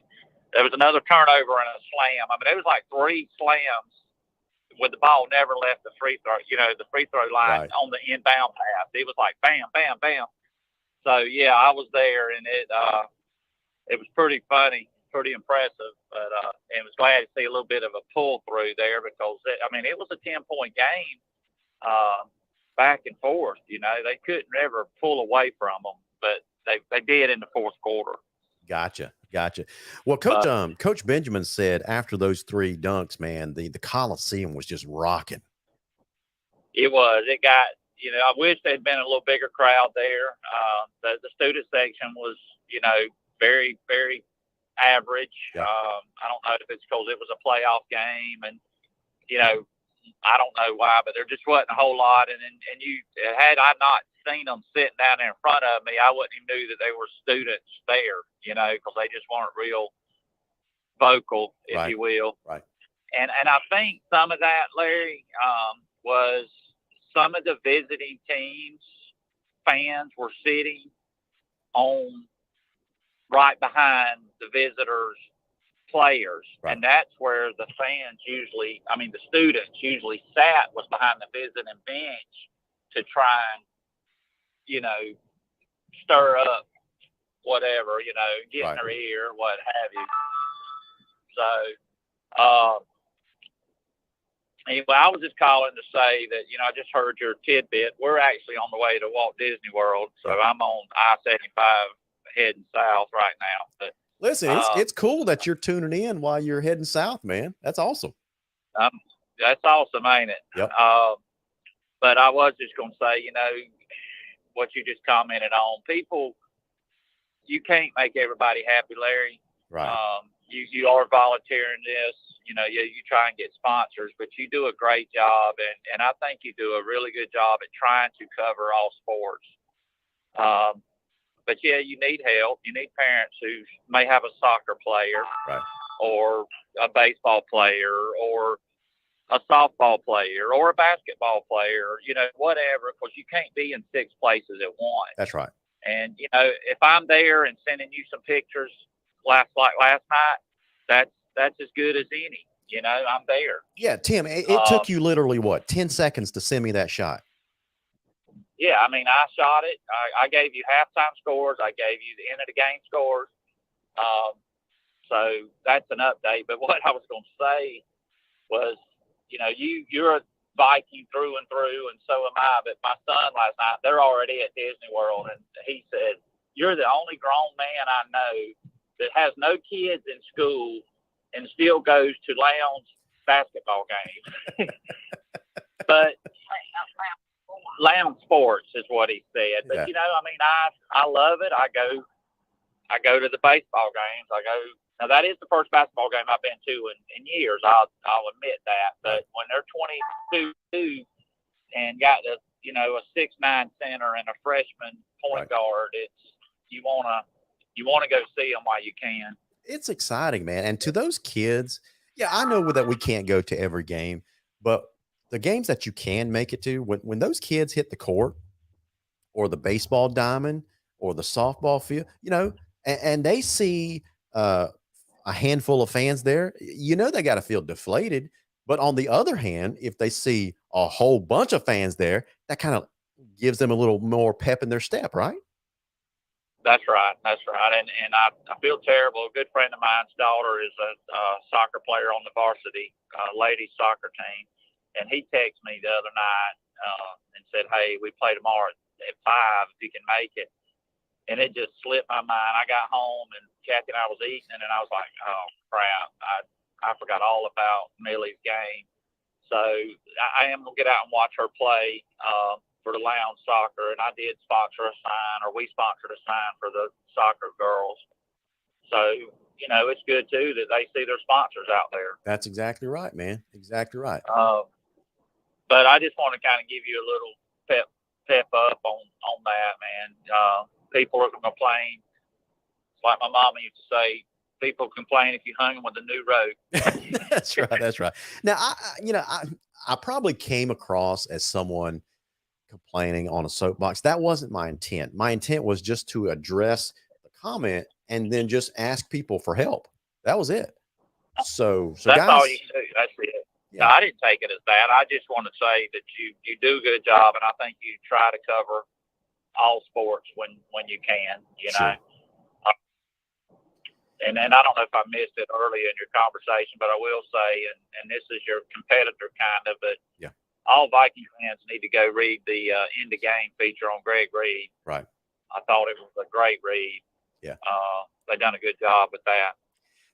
[SPEAKER 5] there was another turnover and a slam. I mean, it was like 3 slams with the ball never left the free throw, the free throw line on the inbound pass. It was like bam, bam, bam. So yeah, I was there, and it was pretty funny, pretty impressive. But and was glad to see a little bit of a pull through there because it was a 10-point game, back and forth. They couldn't ever pull away from them, but they did in the fourth quarter.
[SPEAKER 2] Gotcha. Well, Coach Benjamin said after those 3 dunks, man, the Coliseum was just rocking.
[SPEAKER 5] It was. It got. I wish there had been a little bigger crowd there. The student section was, very, very average.
[SPEAKER 2] Yeah.
[SPEAKER 5] I don't know if it's because it was a playoff game, and I don't know why, but there just wasn't a whole lot. And had I not seen them sitting down there in front of me, I wouldn't even knew that they were students there, because they just weren't real vocal, if you will.
[SPEAKER 2] Right.
[SPEAKER 5] And I think some of that, Larry, was some of the visiting teams, fans were sitting on right behind the visitors' players. Right. And that's where the the students usually was behind the visiting bench to try and, stir up whatever, get in their ear, what have you. So, anyway, I was just calling to say that, I just heard your tidbit. We're actually on the way to Walt Disney World, so I'm on I-75 heading south right now. But
[SPEAKER 2] listen, it's cool that you're tuning in while you're heading south, man. That's awesome.
[SPEAKER 5] That's awesome, ain't it?
[SPEAKER 2] Yep.
[SPEAKER 5] But I was just going to say, what you just commented on. People, you can't make everybody happy, Larry.
[SPEAKER 2] Right.
[SPEAKER 5] You are volunteering this. You try and get sponsors, but you do a great job, and I think you do a really good job at trying to cover all sports. But yeah, you need help. You need parents who may have a soccer player, or a baseball player, or a softball player, or a basketball player, whatever, because you can't be in 6 places at once.
[SPEAKER 2] That's right.
[SPEAKER 5] And, if I'm there and sending you some pictures like last night, that's as good as any. I'm there.
[SPEAKER 2] Yeah, Tim, it took you literally, 10 seconds to send me that shot?
[SPEAKER 5] Yeah, I shot it. I gave you halftime scores. I gave you the end of the game scores. So that's an update. But what I was going to say was, you're a Viking through and through, and so am I. But my son last night, they're already at Disney World, and he said, "You're the only grown man I know that has no kids in school and still goes to Lowndes basketball games." But Lowndes sports is what he said. But,
[SPEAKER 2] yeah.
[SPEAKER 5] I love it. I I go to the baseball games. Now that is the first basketball game I've been to in years. I'll admit that. But when they're 22 and got a 6'9" center and a freshman point guard, you wanna go see them while you can.
[SPEAKER 2] It's exciting, man. And to those kids, yeah, I know that we can't go to every game, but the games that you can make it to, when those kids hit the court or the baseball diamond or the softball field, and they see a handful of fans there, they got to feel deflated. But on the other hand, if they see a whole bunch of fans there, that kind of gives them a little more pep in their step, right?
[SPEAKER 5] That's right. And I feel terrible. A good friend of mine's daughter is a soccer player on the varsity ladies soccer team. And he texted me the other night and said, "Hey, we play tomorrow at 5 if you can make it." And it just slipped my mind. I got home and Kathy and I was eating, and I was like, "Oh crap! I forgot all about Millie's game." So I am gonna get out and watch her play for the Lowndes soccer, and I did sponsor a sign, or we sponsored a sign for the soccer girls. So it's good too that they see their sponsors out there.
[SPEAKER 2] That's exactly right, man. Exactly right.
[SPEAKER 5] But I just want to kind of give you a little pep up on that, man. People are going to complain. It's like my mama used to say, people complain if you hung them with a new rope.
[SPEAKER 2] That's right. That's right. Now, I probably came across as someone complaining on a soapbox. That wasn't my intent. My intent was just to address the comment and then just ask people for help. That was it. So
[SPEAKER 5] that's
[SPEAKER 2] guys,
[SPEAKER 5] all you can do. That's it.
[SPEAKER 2] Yeah.
[SPEAKER 5] I didn't take it as that. I just want to say that you do a good job, and I think you try to cover all sports when you can,
[SPEAKER 2] Sure.
[SPEAKER 5] And then I don't know if I missed it earlier in your conversation, but I will say, and this is your competitor kind of, but
[SPEAKER 2] yeah,
[SPEAKER 5] all Viking fans need to go read the In the Game feature on Greg Reed.
[SPEAKER 2] Right.
[SPEAKER 5] I thought it was a great read.
[SPEAKER 2] Yeah.
[SPEAKER 5] They done a good job with that.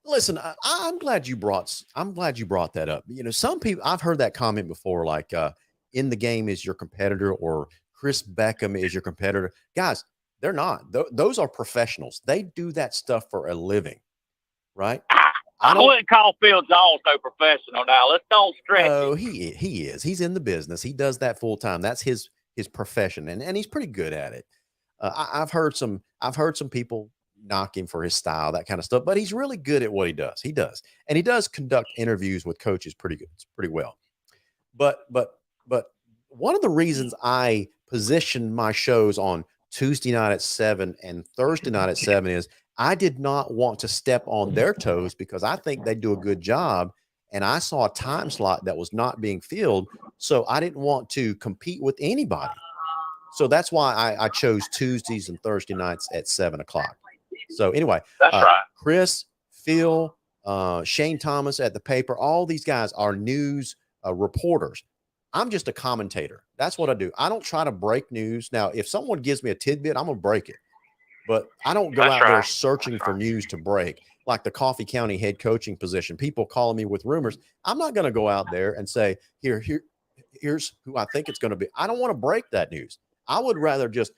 [SPEAKER 2] Listen, I'm glad you brought that up. Some people, I've heard that comment before, like In the Game is your competitor or Chris Beckham is your competitor. Guys, they're not. Those are professionals. They do that stuff for a living, right?
[SPEAKER 5] I wouldn't call Phil Jones no professional now. Let's don't stretch.
[SPEAKER 2] Oh, he is. He's in the business. He does that full time. That's his profession, and he's pretty good at it. I've heard some people knock him for his style, that kind of stuff, but he's really good at what he does. He does, and he does conduct interviews with coaches pretty well. But one of the reasons I position my shows on Tuesday night at 7 and Thursday night at 7 is I did not want to step on their toes because I think they do a good job. And I saw a time slot that was not being filled. So I didn't want to compete with anybody. So that's why I chose Tuesdays and Thursday nights at 7 o'clock. So anyway,
[SPEAKER 5] that's right.
[SPEAKER 2] Chris, Phil, Shane Thomas at the paper, all these guys are news reporters. I'm just a commentator. That's what I do. I don't try to break news. Now, if someone gives me a tidbit, I'm going to break it. But I don't go out there searching for news to break, like the Coffee County head coaching position. People calling me with rumors. I'm not going to go out there and say, here's who I think it's going to be. I don't want to break that news. I would rather just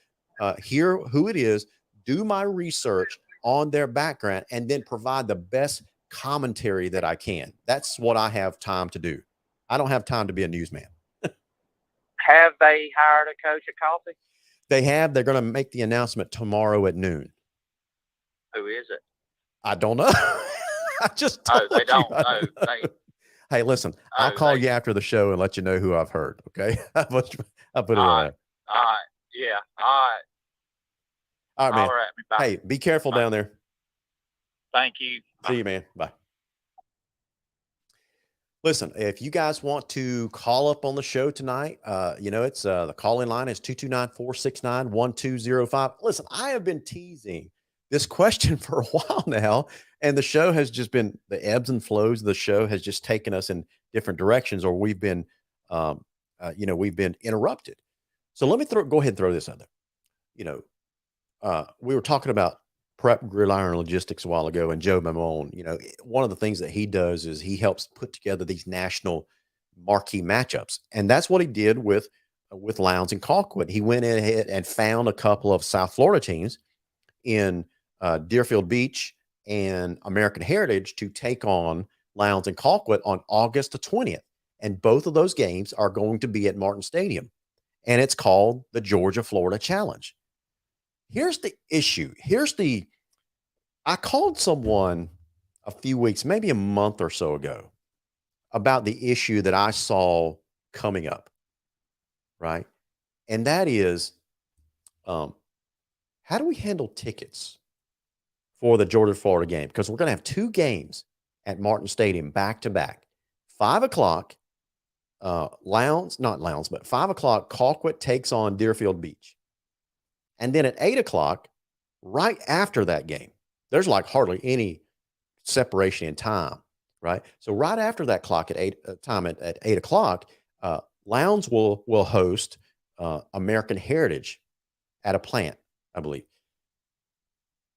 [SPEAKER 2] hear who it is, do my research on their background, and then provide the best commentary that I can. That's what I have time to do. I don't have time to be a newsman.
[SPEAKER 5] Have they hired a coach at Coffee?
[SPEAKER 2] They have. They're going to make the announcement tomorrow at noon.
[SPEAKER 5] Who is it?
[SPEAKER 2] I don't know. I just told
[SPEAKER 5] they don't
[SPEAKER 2] you.
[SPEAKER 5] know.
[SPEAKER 2] Hey, listen, I'll call you after the show and let you know who I've heard. Okay. I'll put it on there.
[SPEAKER 5] All right. Yeah. All right.
[SPEAKER 2] All right, man.
[SPEAKER 5] All right. Bye.
[SPEAKER 2] Hey, be careful down there.
[SPEAKER 5] Thank you.
[SPEAKER 2] See you, man. Bye. Listen, if you guys want to call up on the show tonight, it's the call-in line is 229-469-1205. Listen, I have been teasing this question for a while now, and the show has just been the ebbs and flows. The show has just taken us in different directions, or we've been, we've been interrupted. So let me go ahead and throw this out there. We were talking about Prep Gridiron Logistics a while ago, and Joe Mamone, one of the things that he does is he helps put together these national marquee matchups. And that's what he did with Lowndes and Colquitt. He went ahead and found a couple of South Florida teams in Deerfield Beach and American Heritage to take on Lowndes and Colquitt on August the 20th. And both of those games are going to be at Martin Stadium. And it's called the Georgia-Florida Challenge. Here's the issue. I called someone a few weeks, maybe a month or so ago, about the issue that I saw coming up, right? And that is, how do we handle tickets for the Georgia-Florida game? Because we're going to have two games at Martin Stadium back to back. 5 o'clock, not Lowndes, but 5 o'clock, Colquitt takes on Deerfield Beach. And then at 8 o'clock, right after that game, there's like hardly any separation in time, right? So right after that clock at 8 o'clock, Lowndes will host American Heritage at a plant, I believe.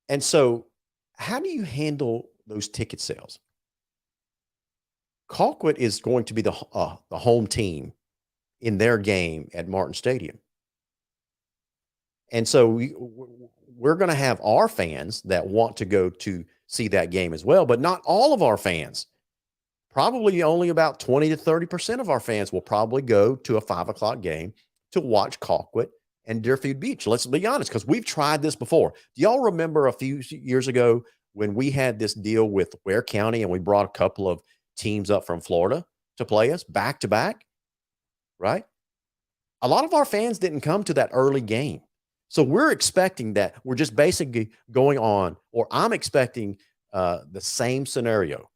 [SPEAKER 2] And so how do you handle those ticket sales? Colquitt is going to be the home team in their game at Martin Stadium. And so we're going to have our fans that want to go to see that game as well, but not all of our fans. Probably only about 20 to 30% of our fans will probably go to a 5 o'clock game to watch Colquitt and Deerfield Beach. Let's be honest, because we've tried this before. Do y'all remember a few years ago when we had this deal with Ware County and we brought a couple of teams up from Florida to play us back to back, right? A lot of our fans didn't come to that early game. So we're expecting that. We're just basically going on, or I'm expecting the same scenario.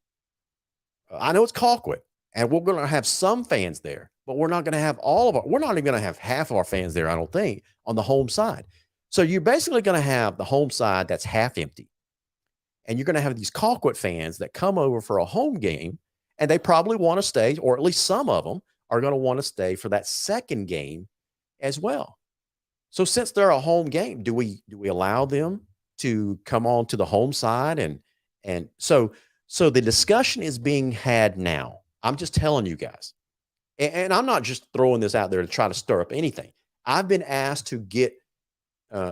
[SPEAKER 2] I know it's Colquitt, and we're going to have some fans there, but we're not going to have we're not even going to have half of our fans there, I don't think, on the home side. So you're basically going to have the home side that's half empty. And you're going to have these Colquitt fans that come over for a home game, and they probably want to stay, or at least some of them are going to want to stay for that second game as well. So since they're a home game, do we allow them to come on to the home side? And so the discussion is being had now. I'm just telling you guys. And I'm not just throwing this out there to try to stir up anything. I've been asked to get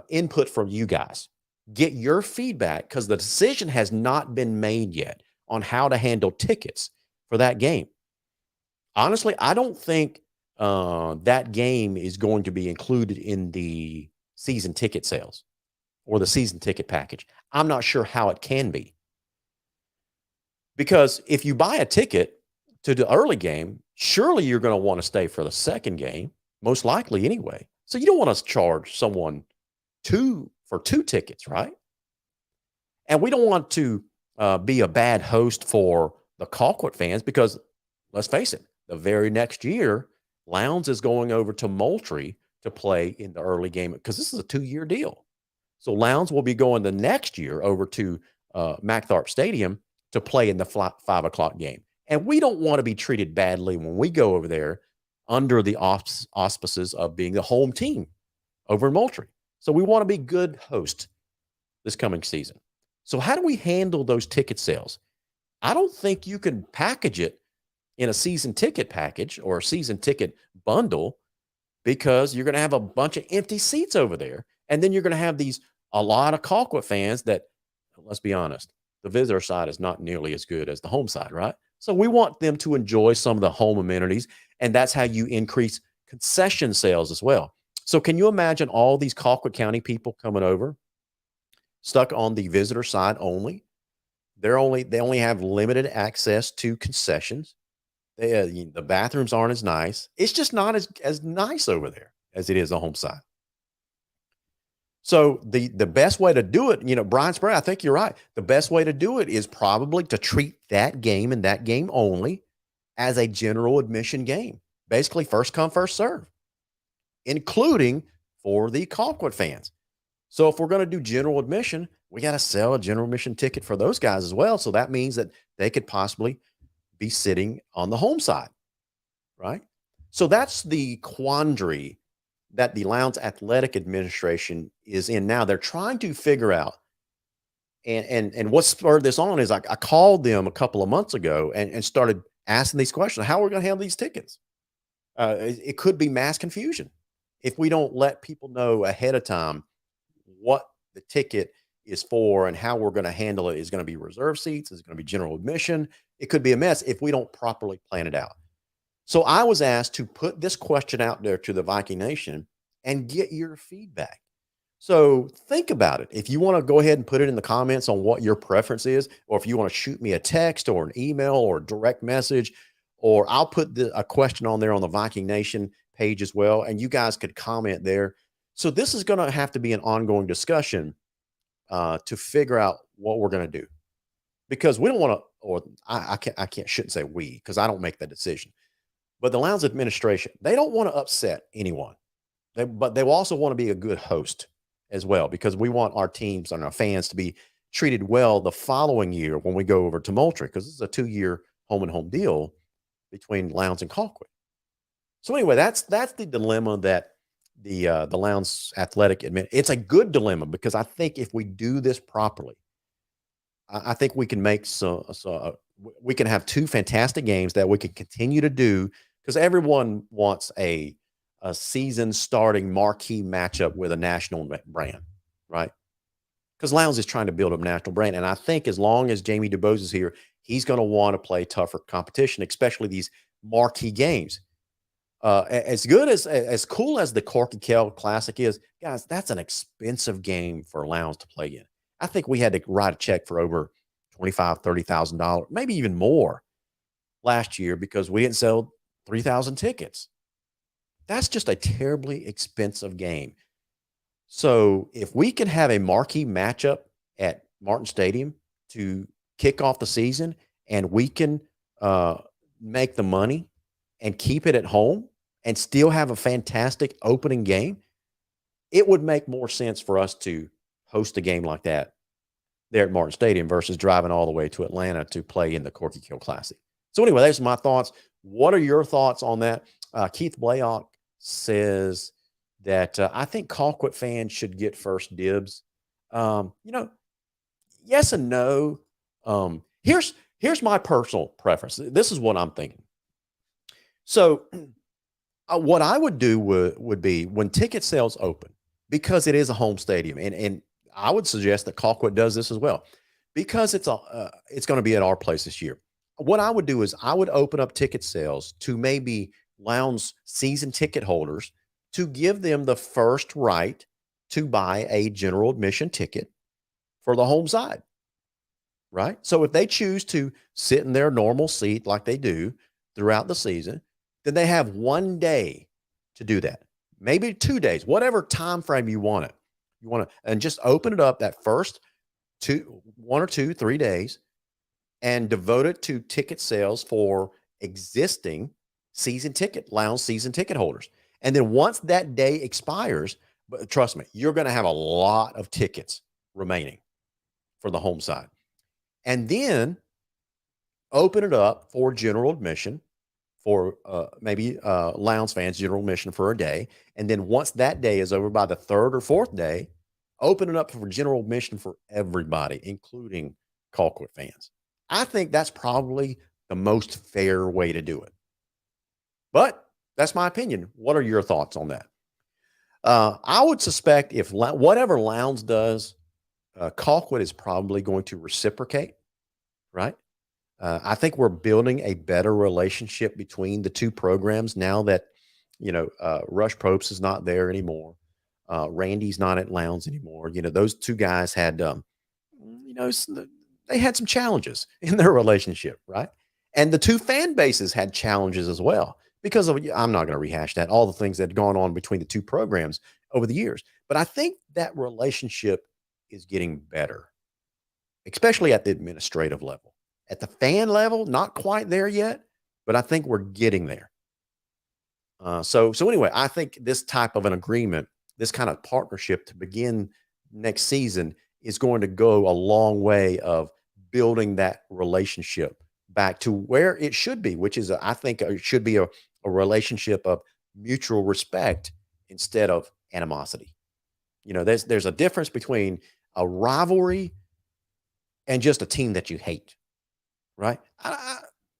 [SPEAKER 2] input from you guys, get your feedback, because the decision has not been made yet on how to handle tickets for that game. Honestly, I don't think that game is going to be included in the season ticket sales or the season ticket package. I'm not sure how it can be. Because if you buy a ticket to the early game, surely you're going to want to stay for the second game, most likely anyway. So you don't want to charge someone for two tickets, right? And we don't want to be a bad host for the Colquitt fans, because let's face it, the very next year, Lowndes is going over to Moultrie to play in the early game, because this is a 2-year deal. So Lowndes will be going the next year over to MacTharp Stadium to play in the 5 o'clock game. And we don't want to be treated badly when we go over there under the auspices of being the home team over in Moultrie. So we want to be good hosts this coming season. So how do we handle those ticket sales? I don't think you can package it in a season ticket package or a season ticket bundle, because you're going to have a bunch of empty seats over there. And then you're going to have a lot of Colquitt fans that, let's be honest, the visitor side is not nearly as good as the home side, right? So we want them to enjoy some of the home amenities, and that's how you increase concession sales as well. So can you imagine all these Colquitt County people coming over, stuck on the visitor side only? They only have limited access to concessions. The bathrooms aren't as nice. It's just not as nice over there as it is on home side. So the best way to do it, Brian Spray, I think you're right. The best way to do it is probably to treat that game and that game only as a general admission game. Basically, first come, first serve, including for the Colquitt fans. So if we're going to do general admission, we got to sell a general admission ticket for those guys as well. So that means that they could possibly be sitting on the home side, right? So that's the quandary that the Lowndes Athletic Administration is in now. They're trying to figure out, and what spurred this on is I called them a couple of months ago and started asking these questions. How are we going to handle these tickets? It could be mass confusion if we don't let people know ahead of time what the ticket is for and how we're going to handle it is going to be reserve seats, is going to be general admission. It could be a mess if we don't properly plan it out. So I was asked to put this question out there to the Viking Nation and get your feedback. So think about it. If you want to go ahead and put it in the comments on what your preference is, or if you want to shoot me a text or an email or a direct message, or I'll put a question on there on the Viking Nation page as well, and you guys could comment there. So this is going to have to be an ongoing discussion to figure out what we're going to do, because we don't want to, or shouldn't say we, because I don't make that decision. But the Lowndes administration, they don't want to upset anyone, but they also want to be a good host as well, because we want our teams and our fans to be treated well the following year when we go over to Moultrie, because this is a 2-year home and home deal between Lowndes and Colquitt. So anyway, that's the dilemma that the Lowndes Athletic admit. It's a good dilemma, because I think if we do this properly, I think we can make we can have 2 fantastic games that we can continue to do, because everyone wants a season starting marquee matchup with a national brand, right? Because Lowndes is trying to build a national brand. And I think as long as Jamie DuBose is here, he's going to want to play tougher competition, especially these marquee games. As good as cool as the Corky Kell Classic is, guys, that's an expensive game for Lowndes to play in. I think we had to write a check for over $25,000, $30,000, maybe even more last year, because we didn't sell 3,000 tickets. That's just a terribly expensive game. So if we can have a marquee matchup at Martin Stadium to kick off the season, and we can make the money and keep it at home and still have a fantastic opening game, it would make more sense for us to host a game like that there at Martin Stadium versus driving all the way to Atlanta to play in the Corky Kell Classic. So anyway, those are my thoughts. What are your thoughts on that? Keith Blaylock says that I think Colquitt fans should get first dibs. Yes and no. Here's my personal preference. This is what I'm thinking. So what I would do would be, when ticket sales open, because it is a home stadium, and I would suggest that Colquitt does this as well, because it's going to be at our place this year. What I would do is I would open up ticket sales to maybe Lowndes season ticket holders, to give them the first right to buy a general admission ticket for the home side, right? So if they choose to sit in their normal seat like they do throughout the season, then they have 1 day to do that, maybe 2 days, whatever time frame you want it. You want to, and just open it up that first 1 or 2, 3 days, and devote it to ticket sales for existing Lowndes season ticket holders. And then once that day expires, but trust me, you're going to have a lot of tickets remaining for the home side. And then open it up for general admission for maybe Lowndes fans, general admission for a day. And then once that day is over, by the 3rd or 4th day, open it up for general admission for everybody, including Colquitt fans. I think that's probably the most fair way to do it. But that's my opinion. What are your thoughts on that? I would suspect if whatever Lowndes does, Colquitt is probably going to reciprocate, right? I think we're building a better relationship between the 2 programs now that, Rush Probst is not there anymore. Randy's not at Lowndes anymore. Those 2 guys had, they had some challenges in their relationship, right? And the 2 fan bases had challenges as well, because of, I'm not going to rehash that, all the things that had gone on between the 2 programs over the years. But I think that relationship is getting better, especially at the administrative level. At the fan level, not quite there yet, but I think we're getting there. So anyway, I think this type of an agreement, this kind of partnership to begin next season, is going to go a long way of building that relationship back to where it should be, which is, I think it should be a relationship of mutual respect instead of animosity. There's a difference between a rivalry and just a team that you hate, right?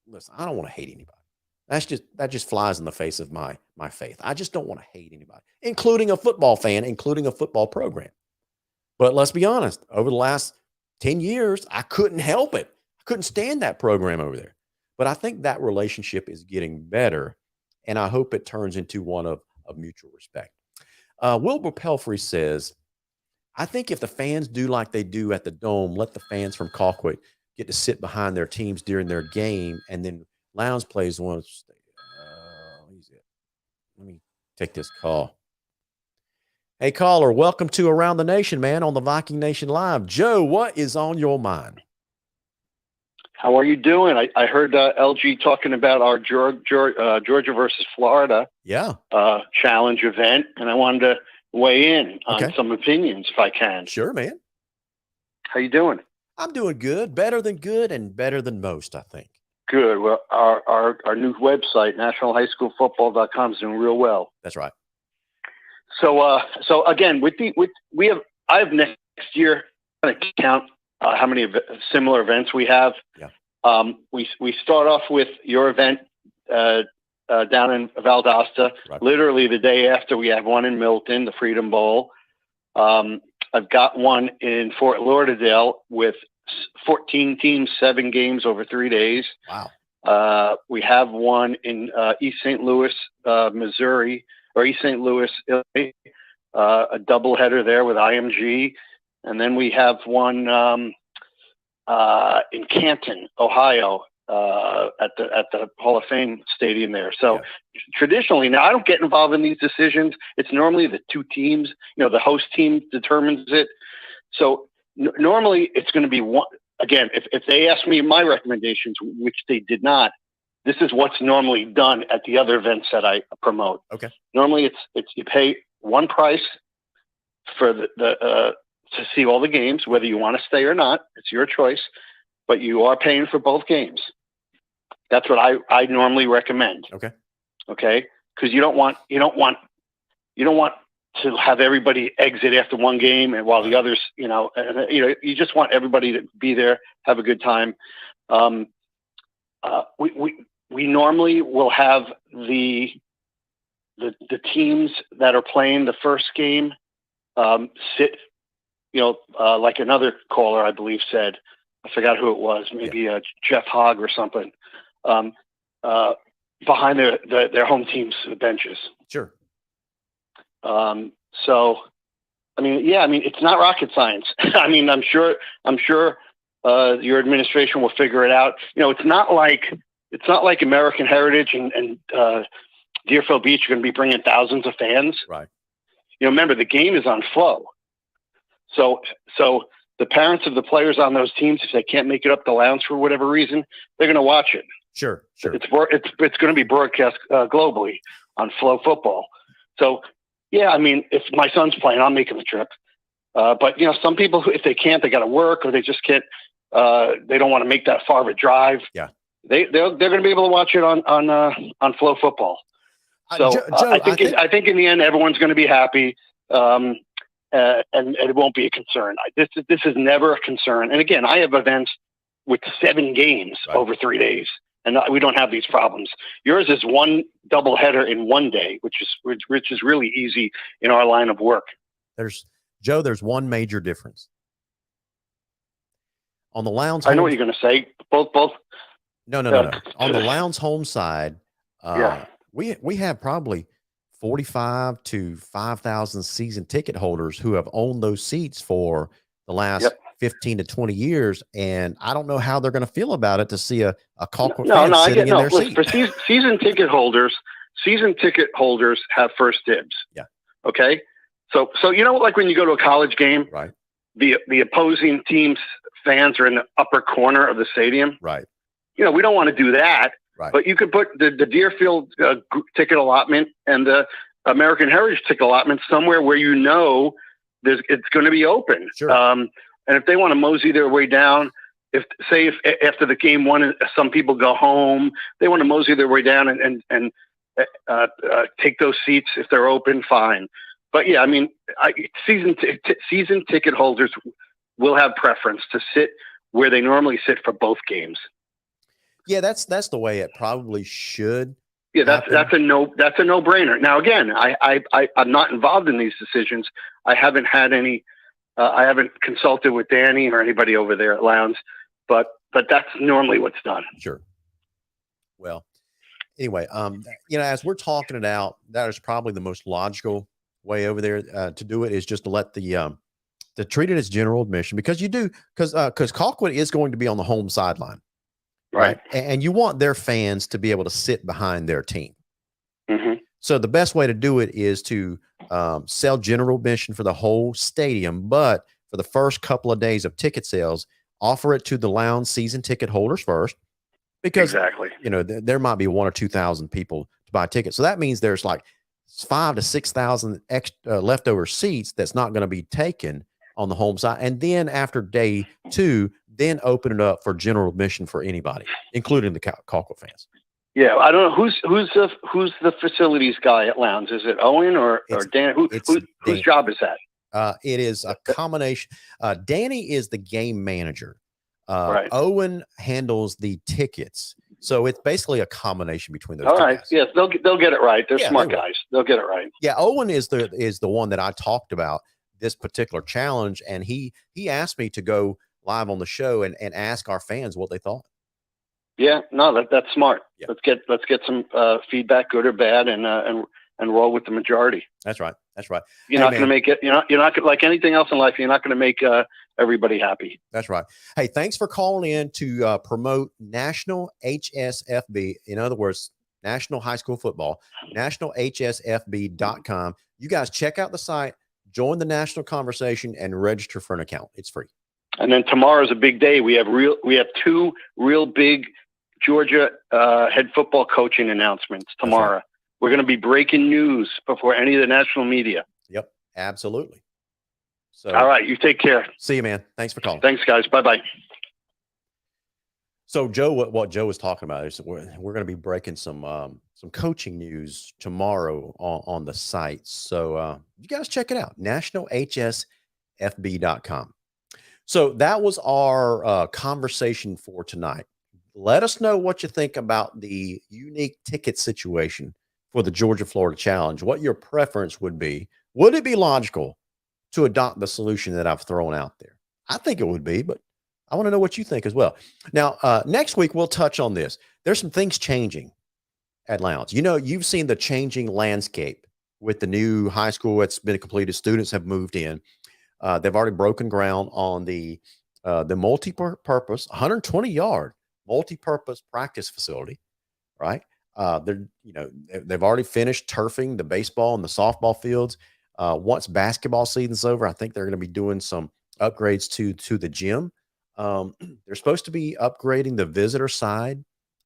[SPEAKER 2] Listen, I don't want to hate anybody. That just flies in the face of my faith. I just don't want to hate anybody, including a football fan, including a football program. But let's be honest, over the last 10 years, I couldn't help it. I couldn't stand that program over there. But I think that relationship is getting better, and I hope it turns into one of mutual respect. Wilbur Pelfrey says, I think if the fans do like they do at the Dome, let the fans from Colquitt get to sit behind their teams during their game, and then Lowndes plays one. Let me take this call. Hey, caller, welcome to Around the Nation, man, on the Viking Nation Live. Joe, what is on your mind?
[SPEAKER 6] How are you doing? I heard LG talking about our Georgia versus Florida challenge event, and I wanted to weigh in on some opinions if I can.
[SPEAKER 2] Sure, man.
[SPEAKER 6] How you doing?
[SPEAKER 2] I'm doing good, better than better than most, I think.
[SPEAKER 6] Good. Well, our new website, nationalhighschoolfootball.com, is doing real well.
[SPEAKER 2] That's right.
[SPEAKER 6] So again, I have next year going to count how many similar events we have.
[SPEAKER 2] Yeah.
[SPEAKER 6] We start off with your event down in Valdosta.
[SPEAKER 2] Right.
[SPEAKER 6] Literally the day after, we have one in Milton, the Freedom Bowl. I've got one in Fort Lauderdale with 14 teams, 7 games over 3 days.
[SPEAKER 2] Wow.
[SPEAKER 6] We have one in East St. Louis, Missouri, or East St. Louis, Illinois, a doubleheader there with IMG. And then we have one in Canton, Ohio, at the Hall of Fame Stadium there. So traditionally, now I don't get involved in these decisions. It's normally the 2 teams, the host team determines it. So normally it's going to be one. Again, if they ask me my recommendations, which they did not, this is what's normally done at the other events that I promote.
[SPEAKER 2] Okay.
[SPEAKER 6] Normally it's you pay one price for the to see all the games, whether you want to stay or not. It's your choice, but you are paying for both games. That's what I normally recommend.
[SPEAKER 2] Okay.
[SPEAKER 6] Okay. Because you don't want to have everybody exit after one game, and while the others, you just want everybody to be there, have a good time. We normally will have the teams that are playing the first game sit, like another caller I believe said, I forgot who it was, maybe Jeff Hogg or something, behind their home team's benches.
[SPEAKER 2] Sure.
[SPEAKER 6] So, it's not rocket science. I'm sure your administration will figure it out. It's not like American Heritage and Deerfield Beach are going to be bringing thousands of fans.
[SPEAKER 2] Right.
[SPEAKER 6] Remember, the game is on Flow. So the parents of the players on those teams, if they can't make it up the Lowndes for whatever reason, they're going to watch it.
[SPEAKER 2] Sure.
[SPEAKER 6] It's going to be broadcast globally on Flow Football. So, if my son's playing, I'll make him a trip. But some people, if they can't, they got to work, or they just can't. They don't want to make that far of a drive.
[SPEAKER 2] Yeah,
[SPEAKER 6] they're going to be able to watch it on Flow Football. So
[SPEAKER 2] Joe,
[SPEAKER 6] I think in the end, everyone's going to be happy, and it won't be a concern. This is never a concern. And again, I have events with 7 games over 3 days, and we don't have these problems. Yours is one doubleheader in one day, which is really easy in our line of work.
[SPEAKER 2] There's one major difference. On the Lowndes,
[SPEAKER 6] I know what you're going to say. Both.
[SPEAKER 2] No. On the Lowndes home side, we have probably 45 to 5,000 season ticket holders who have owned those seats for the last 15 to 20 years, and I don't know how they're going to feel about it to see a Colquitt fan sitting in their seat.
[SPEAKER 6] For season ticket holders have first dibs.
[SPEAKER 2] Yeah.
[SPEAKER 6] Okay. So like when you go to a college game,
[SPEAKER 2] right?
[SPEAKER 6] The opposing team's fans are in the upper corner of the stadium,
[SPEAKER 2] right?
[SPEAKER 6] We don't want to do that,
[SPEAKER 2] right?
[SPEAKER 6] But you could put the Deerfield ticket allotment and the American Heritage ticket allotment somewhere where it's going to be open.
[SPEAKER 2] Sure.
[SPEAKER 6] And if they want to mosey their way down, if after the game one, some people go home, they want to mosey their way down and take those seats if they're open, fine. But season ticket holders will have preference to sit where they normally sit for both games.
[SPEAKER 2] Yeah, that's the way it probably should.
[SPEAKER 6] Yeah, that's a no-brainer. Now again, I'm not involved in these decisions. I haven't had any I haven't consulted with Danny or anybody over there at Lowndes, but that's normally what's done.
[SPEAKER 2] Sure. Well, anyway, as we're talking it out, that is probably the most logical way over there to do it, is just to let to treat it as general admission, because Colquitt is going to be on the home sideline.
[SPEAKER 6] Right.
[SPEAKER 2] And you want their fans to be able to sit behind their team.
[SPEAKER 6] Mm-hmm.
[SPEAKER 2] So the best way to do it is to sell general admission for the whole stadium, but for the first couple of days of ticket sales, offer it to the Lowndes season ticket holders first, because
[SPEAKER 6] exactly,
[SPEAKER 2] there might be 1,000 or 2,000 people to buy tickets. So that means there's like 5,000 to 6,000 leftover seats that's not going to be taken on the home side. And then after day 2, then open it up for general admission for anybody, including the Colquitt fans.
[SPEAKER 6] Yeah, I don't know who's the facilities guy at Lowndes. Is it Owen or Dan? Whose job is that?
[SPEAKER 2] It is a combination. Danny is the game manager.
[SPEAKER 6] Right.
[SPEAKER 2] Owen handles the tickets. So it's basically a combination between those.
[SPEAKER 6] All
[SPEAKER 2] two
[SPEAKER 6] right.
[SPEAKER 2] guys.
[SPEAKER 6] Yes, they'll get it right. They're smart guys. They'll get it right.
[SPEAKER 2] Yeah, Owen is the one that I talked about this particular challenge, and he asked me to go live on the show and ask our fans what they thought.
[SPEAKER 6] Yeah, no, that's smart.
[SPEAKER 2] Yeah.
[SPEAKER 6] Let's get some feedback, good or bad, and roll with the majority.
[SPEAKER 2] That's right. That's right.
[SPEAKER 6] You're not going to make it. You're not gonna, like anything else in life. You're not going to make everybody happy.
[SPEAKER 2] That's right. Hey, thanks for calling in to promote National HSFB. In other words, National High School Football. NationalHSFB.com. You guys check out the site, join the national conversation, and register for an account. It's free.
[SPEAKER 6] And then tomorrow's a big day. We have 2 real big Georgia head football coaching announcements tomorrow. Right. We're going to be breaking news before any of the national media.
[SPEAKER 2] Yep, absolutely. So,
[SPEAKER 6] all right, you take care.
[SPEAKER 2] See you, man. Thanks for calling.
[SPEAKER 6] Thanks, guys. Bye-bye.
[SPEAKER 2] So, Joe, what Joe was talking about is we're going to be breaking some coaching news tomorrow on the site. So you guys check it out, nationalhsfb.com. So that was our conversation for tonight. Let us know what you think about the unique ticket situation for the Georgia-Florida Challenge, what your preference would be. Would it be logical to adopt the solution that I've thrown out there? I think it would be, but I want to know what you think as well. Now, next week, we'll touch on this. There's some things changing at Lowndes. You've seen the changing landscape with the new high school that's been completed. Students have moved in. They've already broken ground on the multi-purpose 120-yard multi-purpose practice facility, right? They've already finished turfing the baseball and the softball fields. Once basketball season's over, I think they're going to be doing some upgrades to the gym. They're supposed to be upgrading the visitor side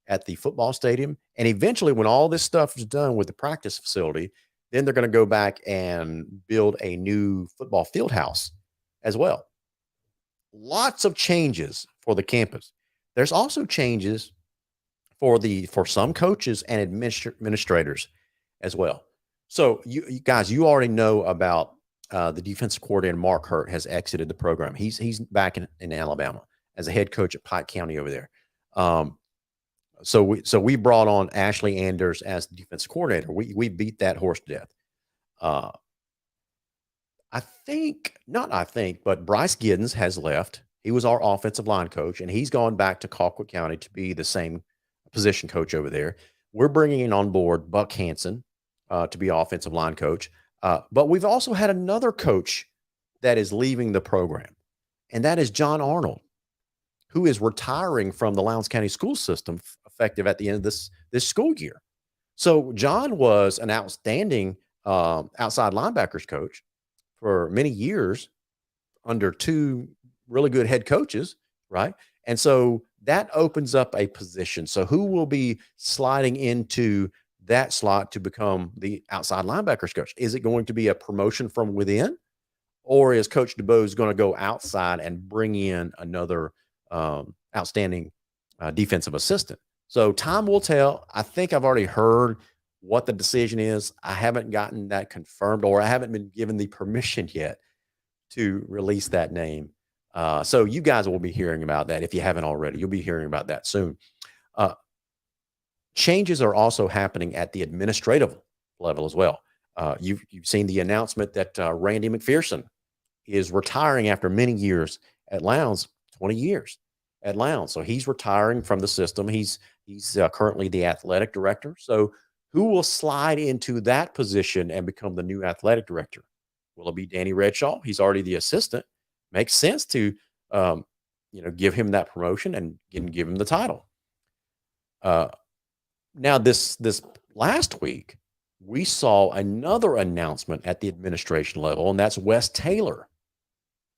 [SPEAKER 2] at the football stadium. And eventually, when all this stuff is done with the practice facility, then they're going to go back and build a new football field house as well. Lots of changes for the campus. There's also changes for some coaches and administrators as well. So you guys, you already know about the defensive coordinator, Mark Hurt, has exited the program. He's back in Alabama as a head coach at Pike County over there. So we brought on Ashley Anders as the defensive coordinator. We beat that horse to death. But Bryce Giddens has left. He was our offensive line coach, and he's gone back to Colquitt County to be the same position coach over there. We're bringing on board Buck Hansen to be offensive line coach. But we've also had another coach that is leaving the program, and that is John Arnold, who is retiring from the Lowndes County school system effective at the end of this school year. So John was an outstanding outside linebackers coach for many years under 2 really good head coaches, right? And so that opens up a position. So who will be sliding into that slot to become the outside linebackers coach? Is it going to be a promotion from within, or is Coach DeBose going to go outside and bring in another outstanding defensive assistant? So time will tell. I think I've already heard what the decision is. I haven't gotten that confirmed, or I haven't been given the permission yet to release that name. So you guys will be hearing about that. If you haven't already, you'll be hearing about that soon. Changes are also happening at the administrative level as well. You've seen the announcement that Randy McPherson is retiring after many years at Lowndes, 20 years at Lowndes. So he's retiring from the system. He's currently the athletic director. So who will slide into that position and become the new athletic director? Will it be Danny Redshaw? He's already the assistant. Makes sense to, give him that promotion and give him the title. Now, this last week, we saw another announcement at the administration level, and that's Wes Taylor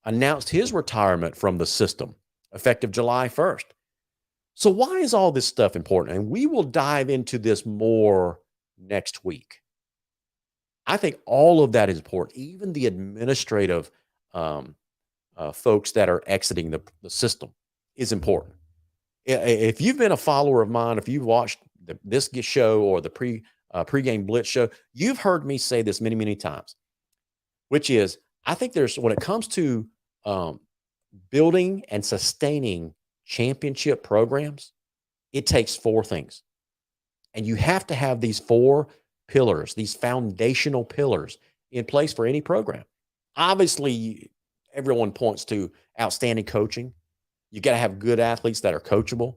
[SPEAKER 2] announced his retirement from the system effective July 1st. So why is all this stuff important? And we will dive into this more next week. I think all of that is important, even the administrative folks that are exiting the system is important. If you've been a follower of mine, if you've watched this show or the pregame blitz show, you've heard me say this many, many times, which is I think when it comes to building and sustaining championship programs, it takes four things. And you have to have these four pillars, these foundational pillars in place for any program. Obviously, everyone points to outstanding coaching. You got to have good athletes that are coachable.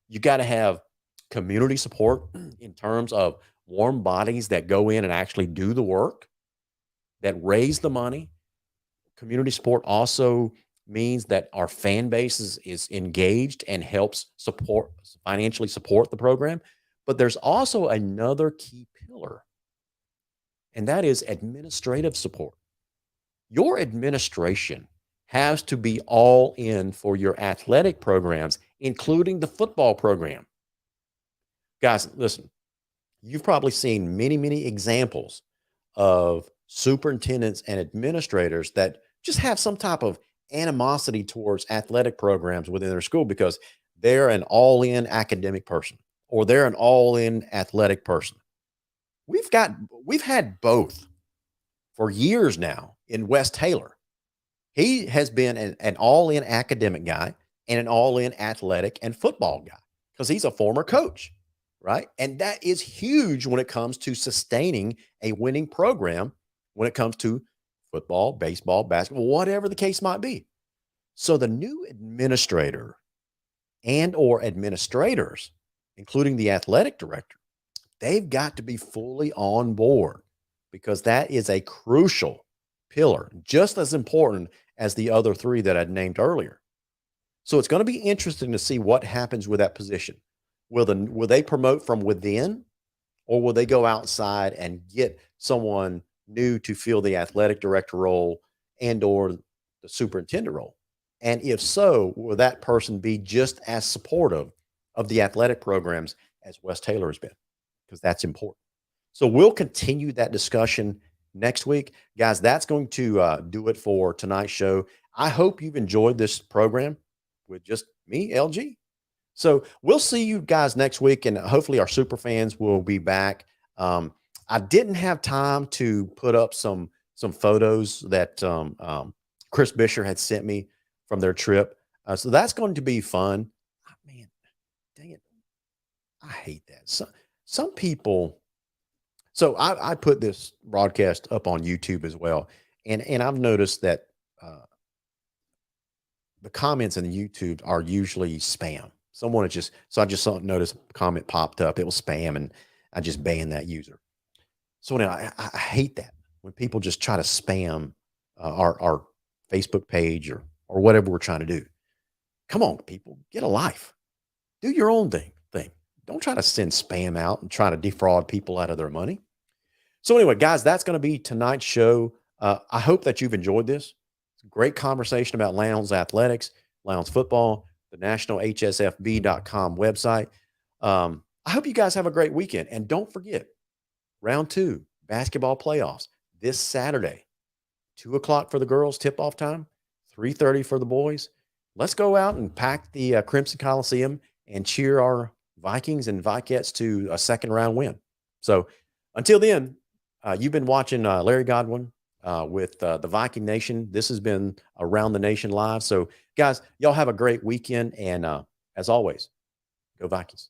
[SPEAKER 2] You got to have community support in terms of warm bodies that go in and actually do the work, that raise the money. Community support also means that our fan base is engaged and helps financially support the program. But there's also another key pillar, and that is administrative support. Your administration has to be all in for your athletic programs, including the football program. Guys, listen, you've probably seen many, many examples of superintendents and administrators that just have some type of animosity towards athletic programs within their school because they're an all-in academic person or they're an all-in athletic person. We've had both for years now in Wes Taylor. He has been an all-in academic guy and an all-in athletic and football guy because he's a former coach, right? And that is huge when it comes to sustaining a winning program when it comes to football, baseball, basketball, whatever the case might be. So the new administrator and or administrators, including the athletic director, they've got to be fully on board because that is a crucial pillar, just as important as the other three that I'd named earlier. So it's going to be interesting to see what happens with that position. Will they promote from within, or will they go outside and get someone new to fill the athletic director role and or the superintendent role? And if so, will that person be just as supportive of the athletic programs as Wes Taylor has been? Because that's important. So we'll continue that discussion next week. Guys, that's going to do it for tonight's show. I hope you've enjoyed this program with just me, LG. So we'll see you guys next week, and hopefully our super fans will be back. I didn't have time to put up some photos that Chris Bisher had sent me from their trip. So that's going to be fun. Oh, man, dang it. I hate that. Some people. So I put this broadcast up on YouTube as well. And I've noticed that the comments in the YouTube are usually spam. I just noticed a comment popped up. It was spam, and I just banned that user. So anyway, I hate that when people just try to spam our Facebook page or whatever we're trying to do. Come on, people, get a life. Do your own thing. Don't try to send spam out and try to defraud people out of their money. So anyway, guys, that's going to be tonight's show. I hope that you've enjoyed this. It's a great conversation about Lowndes Athletics, Lowndes football, the national HSFB.com website. I hope you guys have a great weekend. And don't forget, round 2, basketball playoffs this Saturday, 2:00 for the girls, tip-off time, 3:30 for the boys. Let's go out and pack the Crimson Coliseum and cheer our Vikings and Vikettes to a second-round win. So until then, you've been watching Larry Godwin with the Viking Nation. This has been Around the Nation Live. So, guys, y'all have a great weekend. And as always, go Vikings.